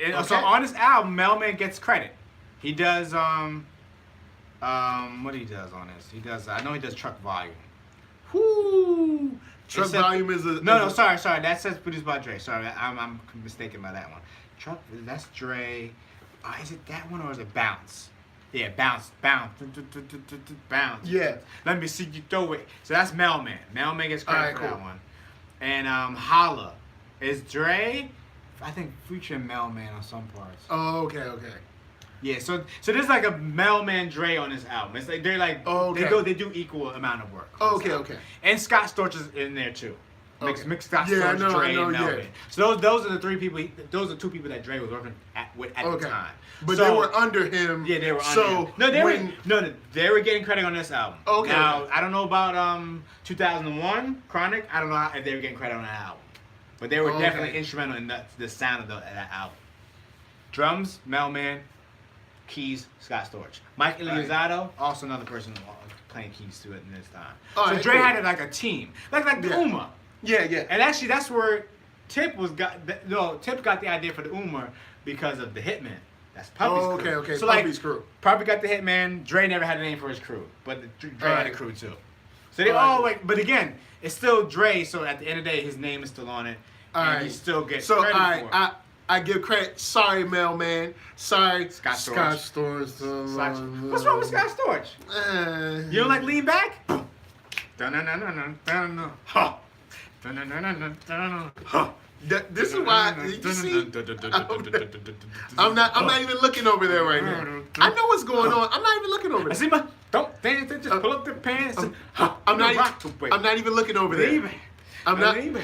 on this album, Mailman gets credit. He does what he does on this? He does I know he does Truck Volume. Whoo. Truck Volume is a sorry. That says produced by Dre. Sorry, I'm mistaken by that one. That's Dre. Is it that one or is it Bounce? Yeah, bounce. Yeah. Let me see you throw it. So that's Mailman. Mailman gets credit for that one. And Holla is Dre, I think featuring Mailman on some parts. Oh, okay. Yeah, so there's like a Mailman Dre on this album. It's like they're like they do equal amount of work. Okay. And Scott Storch is in there too. Mix Scott Storch, Dre, and Mailman. Yeah. So those are the three people. Those are two people that Dre was working with at the time. But they were under him. Yeah, they were under him. They were getting credit on this album. Okay. Now I don't know about 2001 Chronic. I don't know if they were getting credit on that album, but they were definitely instrumental in the sound of that album. Drums, Mailman. Keys, Scott Storch. Mike Elizondo, also another person playing keys to it in this time. So Dre had it like a team, like the Uma. Yeah. And actually, that's where Tip got the idea for the Uma because of the Hitman. That's Puppy's crew. Okay. So Puppy's crew. Puppy got the Hitman. Dre never had a name for his crew, but Dre had a crew too. So they but again, it's still Dre. So at the end of the day, his name is still on it, and he still gets credit for it. I give credit. Sorry, Mailman. Sorry, Scott Storch. What's wrong with Scott Storch? You don't like Lean Back? This is why you see. I'm not even looking over there right now. I know what's going on. I'm not even looking over there. I see don't just pull up the pants. I'm not even looking over there. I'm not even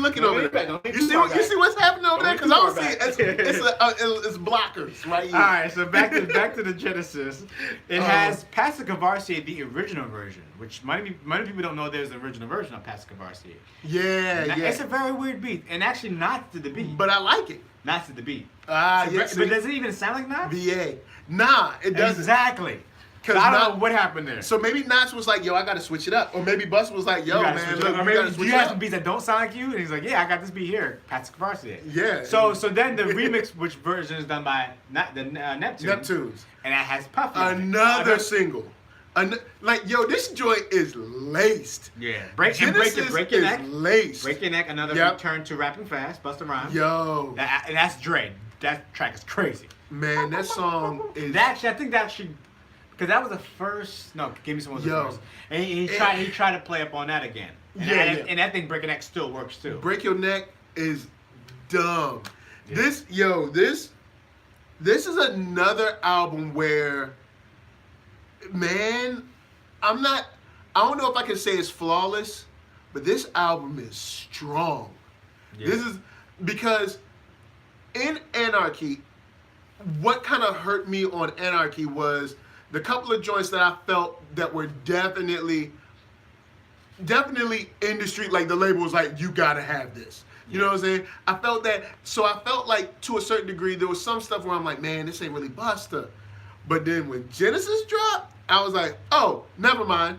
looking over there. You see what's happening over there? Because I don't see it. It's blockers right here. All right, so back to the Genesis. It has Pastor Cavassier, the original version, which many people don't know there's an original version of Pastor Cavassier. Yeah. It's a very weird beat, and actually not to the beat. But I like it. Not to the beat. But does it even sound like Knots? VA. Nah, it doesn't. Exactly. Because I don't know what happened there. So maybe Knots was like, yo, I got to switch it up. Or maybe Bus was like, yo, man, look, or maybe you have some beats that don't sound like you? And he's like, yeah, I got this beat here. Pastor Cavassier. Yeah. So then the remix, which version is done by Neptunes. And that has Puffy. Another single. This joint is laced. Yeah. Break your neck. Laced. Break your neck. Another return to rapping fast. Busta RHYMES. Yo. And that's Dre. That track is crazy. Man, that song is. I think that should. Because that was the first. No, Give Me Some was the first. And he tried to play up on that again. And and that thing, Break Your Neck, still works too. Break Your Neck is dumb. Yeah. This is another album where, man, I don't know if I can say it's flawless, but this album is strong. Yeah. This is because in Anarchy, what kind of hurt me on Anarchy was the couple of joints that I felt that were definitely in the street, like the label was like, you gotta have this. You know what I'm saying? I felt that, so I felt like to a certain degree, there was some stuff where I'm like, man, this ain't really Busta. But then when Genesis dropped, I was like, oh, never mind.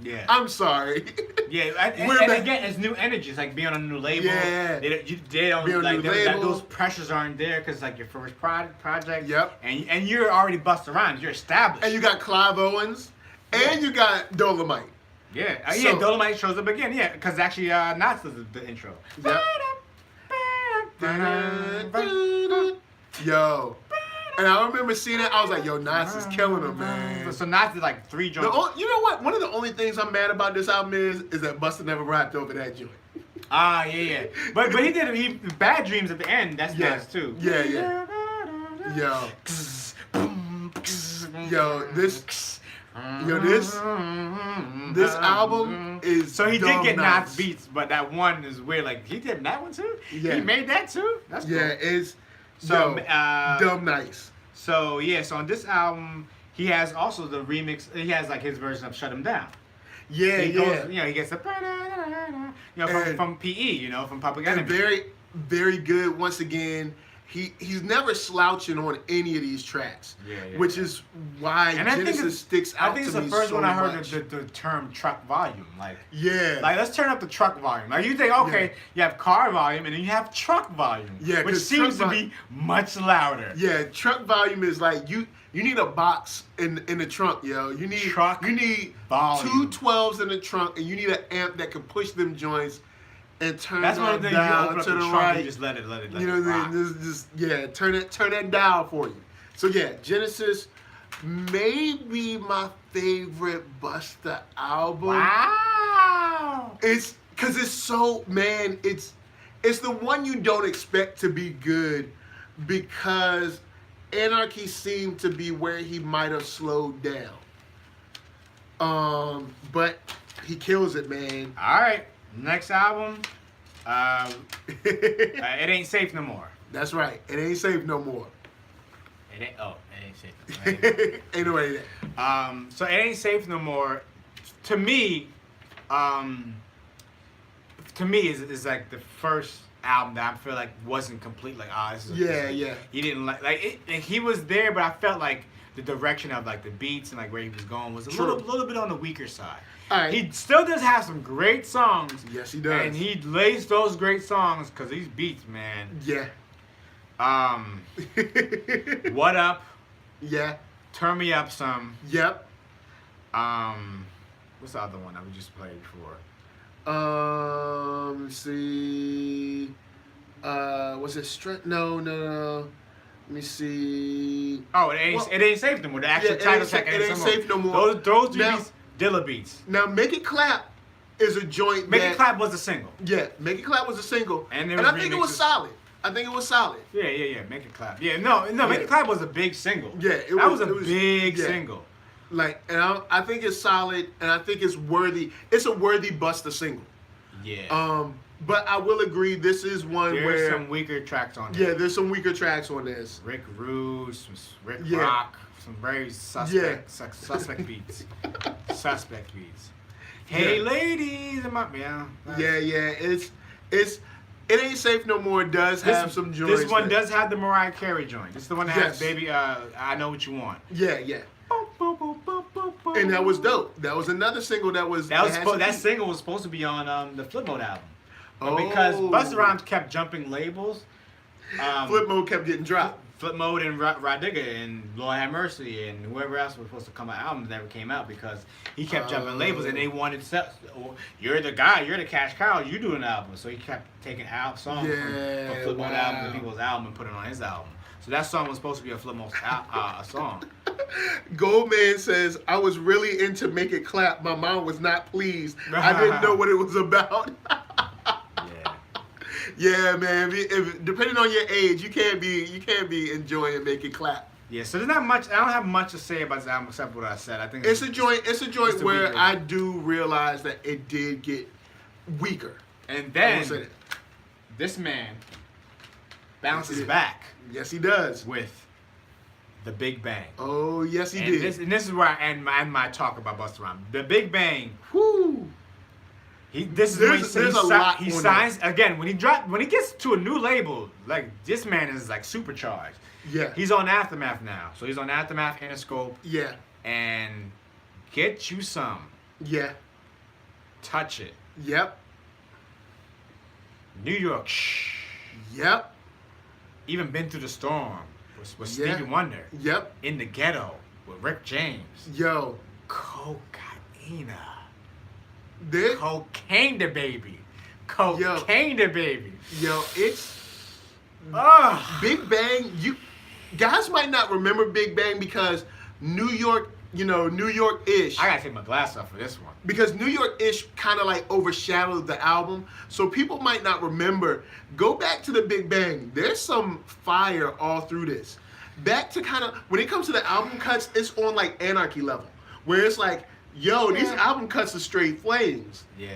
Yeah. I'm sorry. Yeah, and again, it's new energy. It's like being on a new label. Yeah. They don't like those pressures aren't there because like your first project. Yep. And you're already Busta RHYMES. You're established. And you got Clive Owens, and you got Dolomite. Yeah, So- Dolomite shows up again. Yeah, because actually, Knots does the intro. Yep. Yo. And I remember seeing it. I was like, yo, Nas is killing him, man. So Knots did like 3 joints. You know what? One of the only things I'm mad about this album is that Busta never rapped over that joint. Yeah. But he Bad Dreams at the end. That's nice too. Yeah. Yo, this album is so he did dumb get nice. Knots beats, but that one is weird. Like he did that one too. Yeah. He made that too. That's cool. It's So dumb nice. So so on this album he has also the remix. He has like his version of Shut 'Em Down. Yeah, He yeah. goes, he gets the from PE, from Public And Enemy. very, very good. Once again, he's never slouching on any of these tracks. Which is why And I think Genesis sticks out to me I think it's the first so one I heard much. the term truck volume. Like let's turn up the truck volume. Like you think, okay, you have car volume and then you have truck volume. Yeah, which 'cause seems to truck be much louder. Yeah, truck volume is like you need a box in the trunk, yo. You need volume. 2 12s in the trunk, and you need an amp that can push them joints and turn That's one that of the things you dial open up to the the trunk right. and just let it You know what I rock. mean? Just turn that dial for you. So yeah, Genesis may be my favorite Busta album. Wow. It's because it's so it's the one you don't expect to be good because Anarchy seemed to be where he might have slowed down. But he kills it, man. All right, next album. It ain't safe no more. That's right. It ain't safe no more. It ain't safe. No more. Ain't no way that. So it ain't safe no more. To me, is like the first album that I feel like wasn't complete. Like, this is Yeah. He didn't like it. He was there, but I felt like the direction of like the beats and like where he was going was a little bit on the weaker side. All right. He still does have some great songs. Yes, he does. And he lays those great songs because these beats, man. Yeah. What Up? Yeah. Turn Me Up Some. Yep. What's the other one that we just played before? Let's see. Was it No. Let me see. Oh, it ain't safe no more. The actual title track. It ain't safe no more. Those two Now- beats, Dilla beats. Now, Make It Clap is a joint. Make It Clap was a single. Yeah, Make It Clap was a single, And I think it was remixes. solid. Yeah. Make It Clap. Yeah, no. Make It Clap was a big single. Yeah, that was a big single. Like, and I think it's solid, and I think it's worthy. It's a worthy Busta single. Yeah. But I will agree, this is one There's where some weaker tracks on there. yeah, there's some weaker tracks on this. Rick Rude, some Rick Yeah. Rock, some very suspect beats. Suspect beats. Hey ladies, Yeah. It Ain't Safe No More does have some joints. This one does have the Mariah Carey joint. This is the one that has Baby, I Know What You Want. Yeah. And that was dope. That was another single that single was supposed to be on the Flip Mode album. But because Busta Rhymes kept jumping labels, Flip Mode kept getting dropped. Flip Mode and Rodiga and Lord Have Mercy and whoever else was supposed to come out albums never came out because he kept jumping labels and they wanted you're the guy, you're the cash cow, you do an album. So he kept taking out songs from Flip Mode album and people's album and putting it on his album. So that song was supposed to be a Flip Mode song. Goldman says, I was really into Make It Clap. My mom was not pleased. I didn't know what it was about. Yeah, man. Depending on your age, you can't be enjoying Make It Clap. Yeah, so there's not much. I don't have much to say about this album except what I said. I think It's a joint where weaker. I do realize that it did get weaker. And I will say then that. this man bounces did. back Yes, he does. with the Big Bang. Oh, yes, he And did. this is where I end my talk about Busta Rhymes. The Big Bang. Whoo. There's a lot he on signs again when he gets to a new label. Like this man is like supercharged. Yeah. He's on Aftermath now, so he's on Aftermath, Interscope, Yeah. and Get You Some. Yeah. Touch It. Yep. New York. Shh. Yep. Even Been Through the Storm with Yeah. Stevie Wonder. Yep. In the Ghetto with Rick James. Yo. Cocaina. This, Cocaine the baby. Cocaine the baby. yo, it's Ugh. Big Bang. You guys might not remember Big Bang because New York, New York-ish. I gotta take my glass off for this one. Because New York-ish kind of like overshadowed the album, so people might not remember. Go back to the Big Bang. There's some fire all through this. Back to kind of when it comes to the album cuts, it's on like Anarchy level, where it's like, yo, these album cuts are straight flames. Yeah.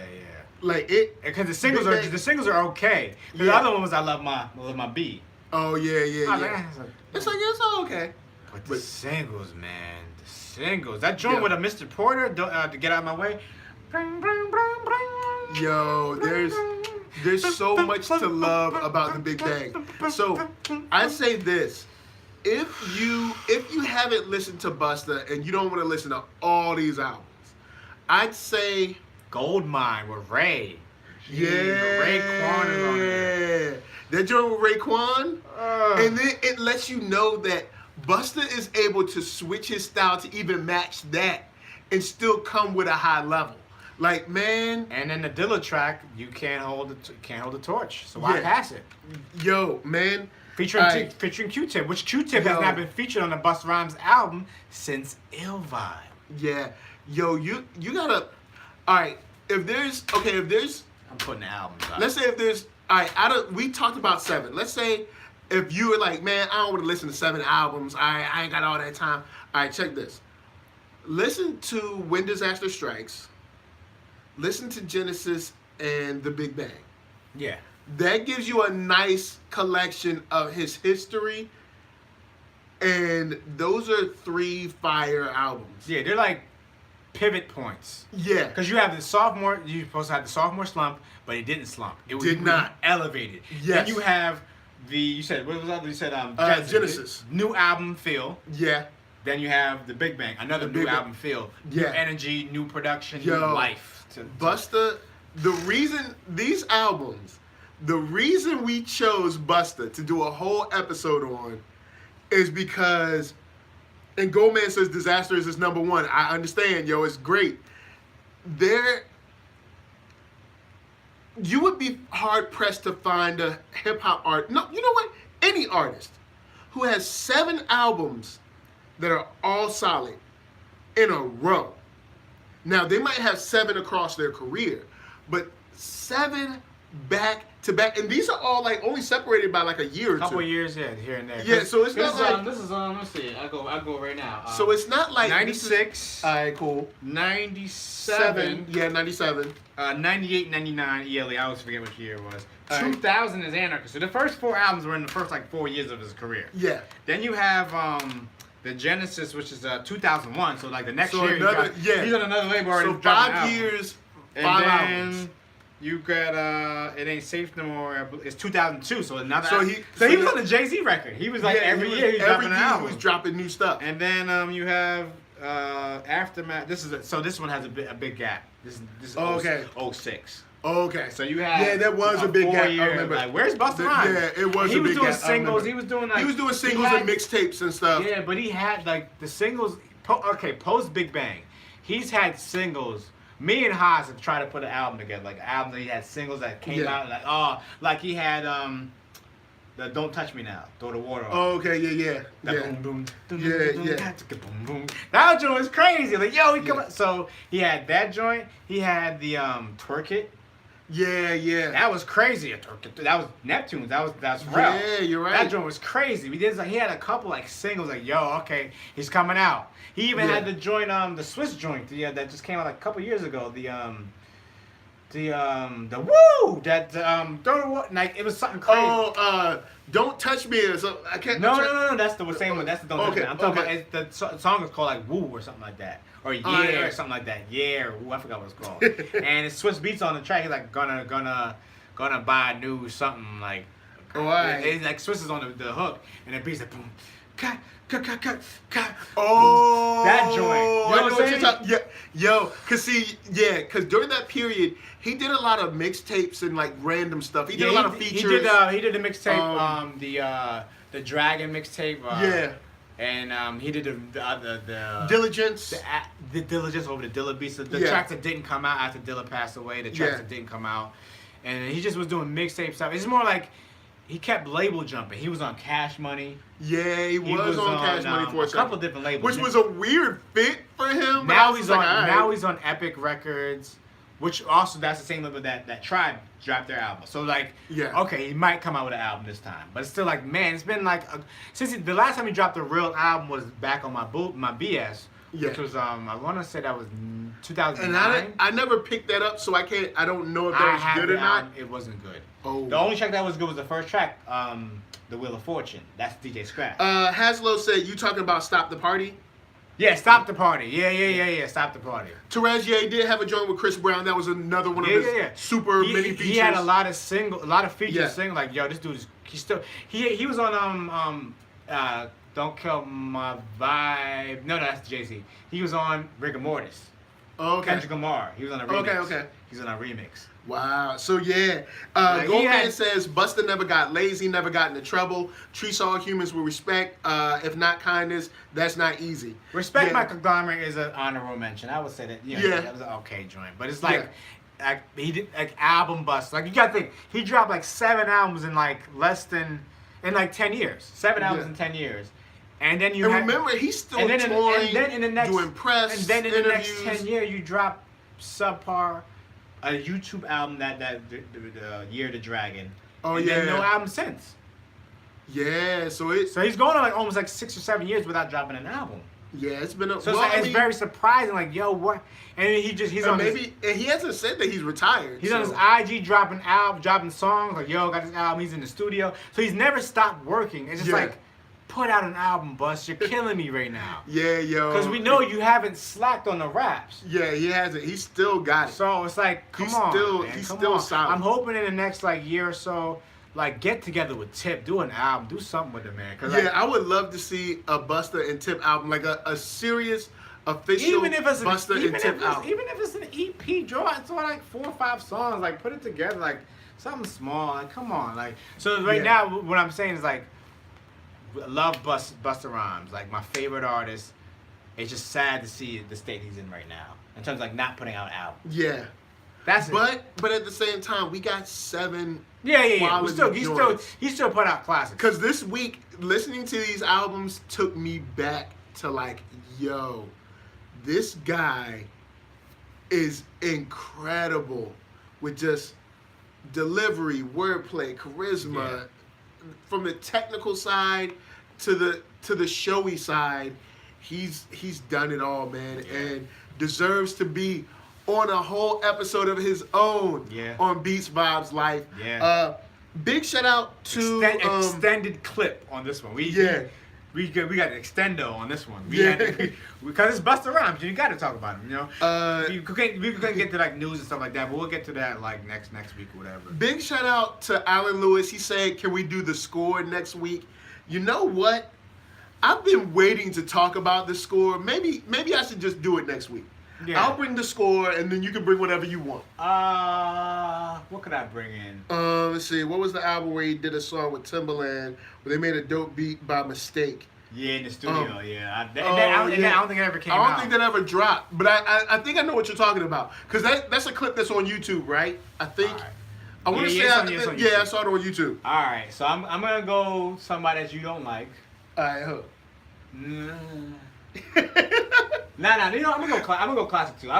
Like it, Because the singles are okay. The Yeah. other one was I love my beat. Oh yeah. It's It's like it's all okay. But the singles, man, the singles. That joint Yeah. with a Mr. Porter to get out of my way. Bring, bring, bring, bring. Yo, there's so much to love about the Big Bang. So I say this. If you haven't listened to Busta and you don't want to listen to all these albums, I'd say Goldmine with Ray. yeah, Raekwon is on there. That joint with Raekwon, and then it lets you know that Busta is able to switch his style to even match that and still come with a high level. Like, man. And then the Dilla track, you can't hold the torch. So why Yeah. pass it? Yo, man. Featuring Q-Tip, which Q-Tip has not been featured on the Busta Rhymes album since Ill Vibe. Yeah. Yo, you gotta. All right. If there's. I'm putting the albums out. Let's say if there's. All right. We talked about 7. Let's say if you were like, man, I don't want to listen to 7 albums. I ain't got all that time. All right, check this. Listen to When Disaster Strikes. Listen to Genesis and The Big Bang. Yeah. That gives you a nice collection of his history. And those are 3 fire albums. Yeah, they're like pivot points. Yeah. Because you're supposed to have the sophomore slump, but it didn't slump. It was Did not. elevated. Yes. Then you have what was that? You said Genesis. New album feel. Yeah. Then you have the Big Bang, another The new Big Bang. album feel. New Yeah. energy, new production, Yo, new life. Busta, the reason we chose Busta to do a whole episode on is because, and Goldman says Disaster is his number 1. I understand, yo, it's great. You would be hard pressed to find a hip hop art. No, you know what? Any artist who has 7 albums that are all solid in a row. Now, they might have 7 across their career, but 7 back to back, and these are all like only separated by like a year or 2. Couple of years, here and there. Yeah, so it's not like this is let's see. I go right now. so it's not like 96. All right, cool. 97. Yeah, 97. 98, 99 ELE. I always forget which year it was. All right. 2000 is Anarchy. So the first 4 albums were in the first like 4 years of his career. Yeah. Then you have the Genesis, which is 2001. So like the next So year, another- he's on another label already. So dropping 5 albums. years, And 5 then albums. you got It Ain't Safe No More. It's 2002. So another. So So he- he was on the Jay-Z record. He was like every year he's dropping an album. he was dropping new stuff. And then you have Aftermath. This one has a big gap. This is Okay. 06. Okay. So you have Yeah, that was a big gap. I remember. Like, where's Busta Rhymes? Yeah, it was He a was big doing gap. I singles. remember. He was doing like He was doing singles and mixtapes and stuff. Yeah, but he had like the singles. Post Big Bang, he's had singles. Me and Haas have tried to put an album together, like an album that he had singles that came out like he had the Don't Touch Me Now, Throw the Water on. Oh, okay, yeah. Boom, boom, Yeah. boom, boom. That joint was crazy. Like, yo, he come out. So he had that joint. He had the Twerk It. Yeah. That was crazy. That was Neptune's. That's real. Yeah, you're right. That joint was crazy. He had a couple like singles like, yo, okay, he's coming out. He even had the joint, the Swiss joint, that just came out like a couple years ago. The woo that like it was something crazy. Oh, Don't Touch Me. So I can't. No. That's the same one. That's the Don't Touch Me. I'm talking okay. about the song is called like Woo or something like that, or Yeah or something like that. Yeah or Woo. I forgot what it's called. And it's Swiss beats on the track. He's like gonna buy a new something like. Oh, all right. It's like Swiss is on the hook, and the beat's like boom, cut. Oh, that joint. You know what I'm you're saying? talking. Yeah, cause during that period he did a lot of mixtapes and like random stuff. He did a lot of features. He did the mixtape, the Dragon mixtape. And he did the Diligence. the diligence over the Dilla beats. The tracks that didn't come out after Dilla passed away. The tracks that didn't come out, and he just was doing mixtape stuff. It's more like he kept label jumping. He was on Cash Money. Yeah, he was on Cash Money for a couple different labels, which was a weird fit for him. Now he's on. Now he's on Epic Records, which also that's the same label that Tribe dropped their album. So like, okay, he might come out with an album this time, but it's still like, man, it's been like since the last time he dropped a real album was back on my BS, which was I want to say that was 2009. And I never picked that up, so I don't know if that was good or not. It wasn't good. Oh. The only track that was good was the first track, The Wheel of Fortune. That's DJ Scratch. Haslo said, you talking about Stop the Party? Yeah, Stop the Party. Yeah, Stop the Party. Therese did have a joint with Chris Brown. That was another one of his super mini features. He had a lot of features singing. Like, yo, this dude is, he was on, Don't Kill My Vibe. No, that's Jay-Z. He was on Rigor Mortis. Okay. Kendrick Lamar. He was on a remix. Okay. He's on a remix. Wow. So Goldman says Busta never got lazy, never got into trouble. Treats all humans with respect. If not kindness, that's not easy. Respect My Conglomerate is an honorable mention. I would say that. That was an okay joint, but it's like he did like album bust. Like you gotta think he dropped like 7 albums in like in like 10 years. 7 albums in 10 years. And then remember, he's still touring, doing press, and then in interviews. the next 10 years, you drop Subpar, a YouTube album the Year of the Dragon. Oh, and then no album since. Yeah, so he's going on like almost like 6 or 7 years without dropping an album. Yeah, it's been it's very surprising. Like, yo, what? And he's on and he hasn't said that he's retired. He's on his IG dropping songs. Like, yo, got this album. He's in the studio, so he's never stopped working. It's just like, put out an album, Bust. You're killing me right now. Yeah, yo. Because we know you haven't slacked on the raps. Yeah, he hasn't. He's still got it. So it's like, come on, he's still solid. I'm hoping in the next like year or so, like get together with Tip, do an album, do something with the man. I would love to see a Busta and Tip album, like a serious, official Busta and Tip album. Even if it's an EP, draw it's on like 4 or 5 songs, like put it together, like something small. Like come on, like so right now what I'm saying is like. Love Busta Rhymes, like my favorite artist. It's just sad to see the state he's in right now in terms of like not putting out albums. Yeah, that's but at the same time we got 7. Yeah. He still put out classics. Because this week listening to these albums took me back to like, yo, this guy is incredible with just delivery, wordplay, charisma. Yeah. From the technical side to the showy side, he's done it all, man, and deserves to be on a whole episode of his own on Beats Vibes Life. Yeah. Big shout out to extended clip on this one. We got an extendo on this one. Because it's Busta Rhymes, you got to talk about him. You know, we couldn't get to like news and stuff like that, but we'll get to that like next week or whatever. Big shout out to Alan Lewis. He said, "Can we do the score next week?" You know what? I've been waiting to talk about the score. Maybe I should just do it next week. Yeah. I'll bring the score, and then you can bring whatever you want. What could I bring in? Let's see. What was the album where he did a song with Timbaland where they made a dope beat by mistake? Yeah, in the studio. I don't think it ever came out. I don't think that ever dropped, but I think I know what you're talking about because that's a clip that's on YouTube, right? I think. Right. I want to say I saw it on YouTube. All right, so I'm gonna go somebody that you don't like. All right, who? Nah. You know, I'm gonna go classic too.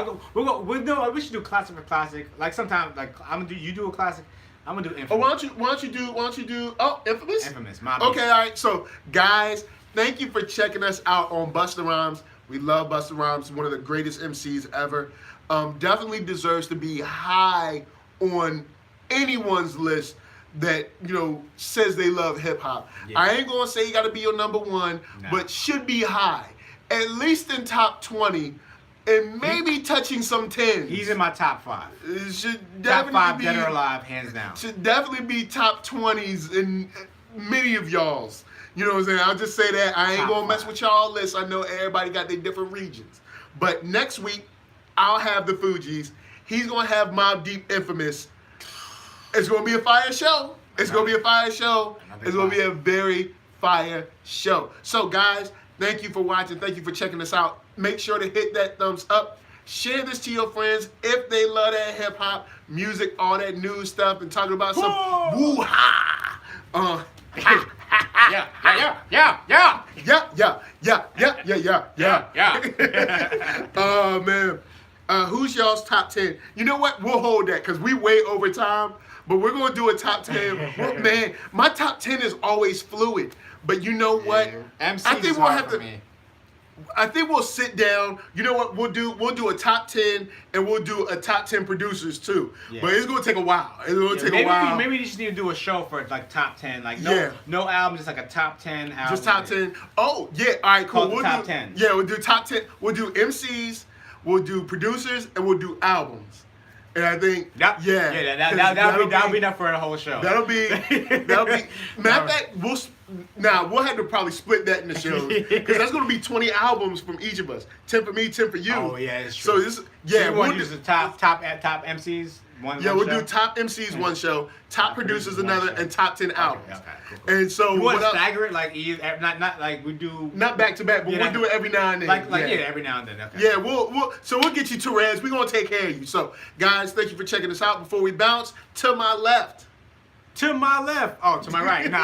We should do classic for classic. Like sometimes, like you do a classic. I'm gonna do Infamous. Oh, why don't you do? Oh, Infamous. Infamous. My okay, all right. So, guys, thank you for checking us out on Busta Rhymes. We love Busta Rhymes, one of the greatest MCs ever. Definitely deserves to be high on anyone's list that says they love hip hop. Yeah. I ain't gonna say you gotta be your number 1, but should be high. At least in top 20, and maybe touching some 10s. He's in my top 5. It should top definitely 5 be, dead or alive, hands down. Should definitely be top 20s in many of y'all's. You know what I'm saying? I'll just say that. I ain't gonna mess with y'all list. I know everybody got their different regions. But next week, I'll have the Fugees. He's gonna have Mobb Deep Infamous. It's gonna be a fire show. It's gonna be a fire show. It's gonna be a very fire show. So guys, thank you for watching. Thank you for checking us out make sure to hit that thumbs up. Share this to your friends if they love that hip hop music, all that new stuff, and talking about some woo ha. Yeah. Oh man. Who's y'all's top 10? You know what? We'll hold that because we way over time, but we're gonna do a top 10. Well, man, my top 10 is always fluid. But you know what? MCs I think is we'll hard have for to. me. I think we'll sit down. You know what? We'll do a top 10 and we'll do a top 10 producers too. Yeah. But it's gonna take a while. It's gonna take a while. Maybe we just need to do a show for like top 10. Like no album, just like a top 10 album. Just top 10. Oh yeah. All right. Cool. We'll top 10. Yeah, we'll do top 10. We'll do MCs. We'll do producers and we'll do albums. And I think that'll be enough for a whole show. That'll be matter of fact, we'll have to probably split that in the shows because that's gonna be 20 albums from each of us. 10 for me, 10 for you. Oh yeah, it's true. So we'll use the top MCs. We'll do top MCs one show, top producers another, and top 10 albums. Okay, cool. And so you want to stagger it like not like we do. Not back to back, but we'll do it every now and then. Every now and then. Okay. Yeah, we'll get you Therese. We're gonna take care of you. So guys, thank you for checking us out. Before we bounce, to my left. To my left. Oh, to my right. No.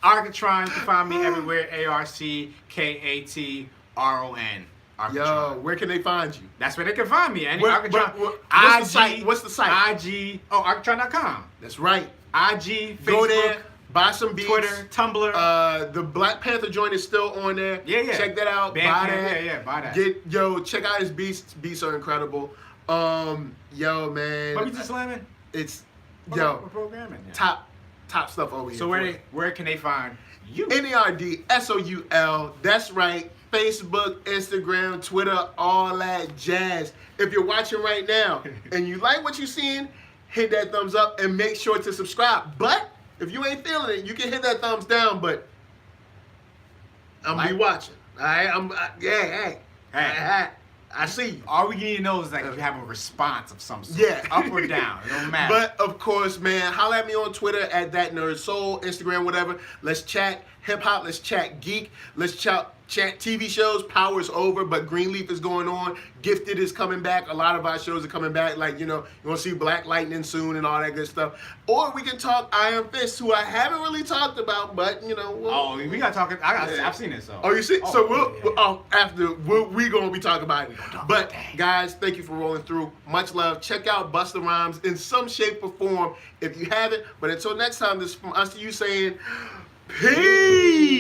Arckatron. You can find me everywhere. ARCKATRON. Arckatron. Yo, where can they find you? That's where they can find me. Arckatron. What's the site? IG. Oh, Arckatron.com. That's right. IG. Facebook. Go there. Buy some beats. Twitter. Tumblr. The Black Panther joint is still on there. Yeah. Check that out. Buy that. Buy that. Check out his beats. Beats are incredible. Yo, man. What we just slamming? We're programming. Yeah. Top stuff over here. So where can they find you? NERDSoul. That's right. Facebook, Instagram, Twitter, all that jazz. If you're watching right now and you like what you're seeing, hit that thumbs up and make sure to subscribe. But if you ain't feeling it, you can hit that thumbs down. But I'm gonna be watching. All right. Hey. I see you. All we need to know is like if you have a response of some sort. Yeah. Up or down. It don't matter. But of course, man, holla at me on Twitter at ThatNERDSoul, Instagram, whatever. Let's chat hip hop. Let's chat geek. Let's chat TV shows. Power's over, but Greenleaf is going on. Gifted is coming back. A lot of our shows are coming back. Like, you want to see Black Lightning soon and all that good stuff. Or we can talk Iron Fist, who I haven't really talked about, but we got talking. I've seen it. So. Oh, you see? So we're gonna be talking about it. But guys, thank you for rolling through. Much love. Check out Busta RHYMES in some shape or form if you haven't. But until next time, this is from us to you saying, peace.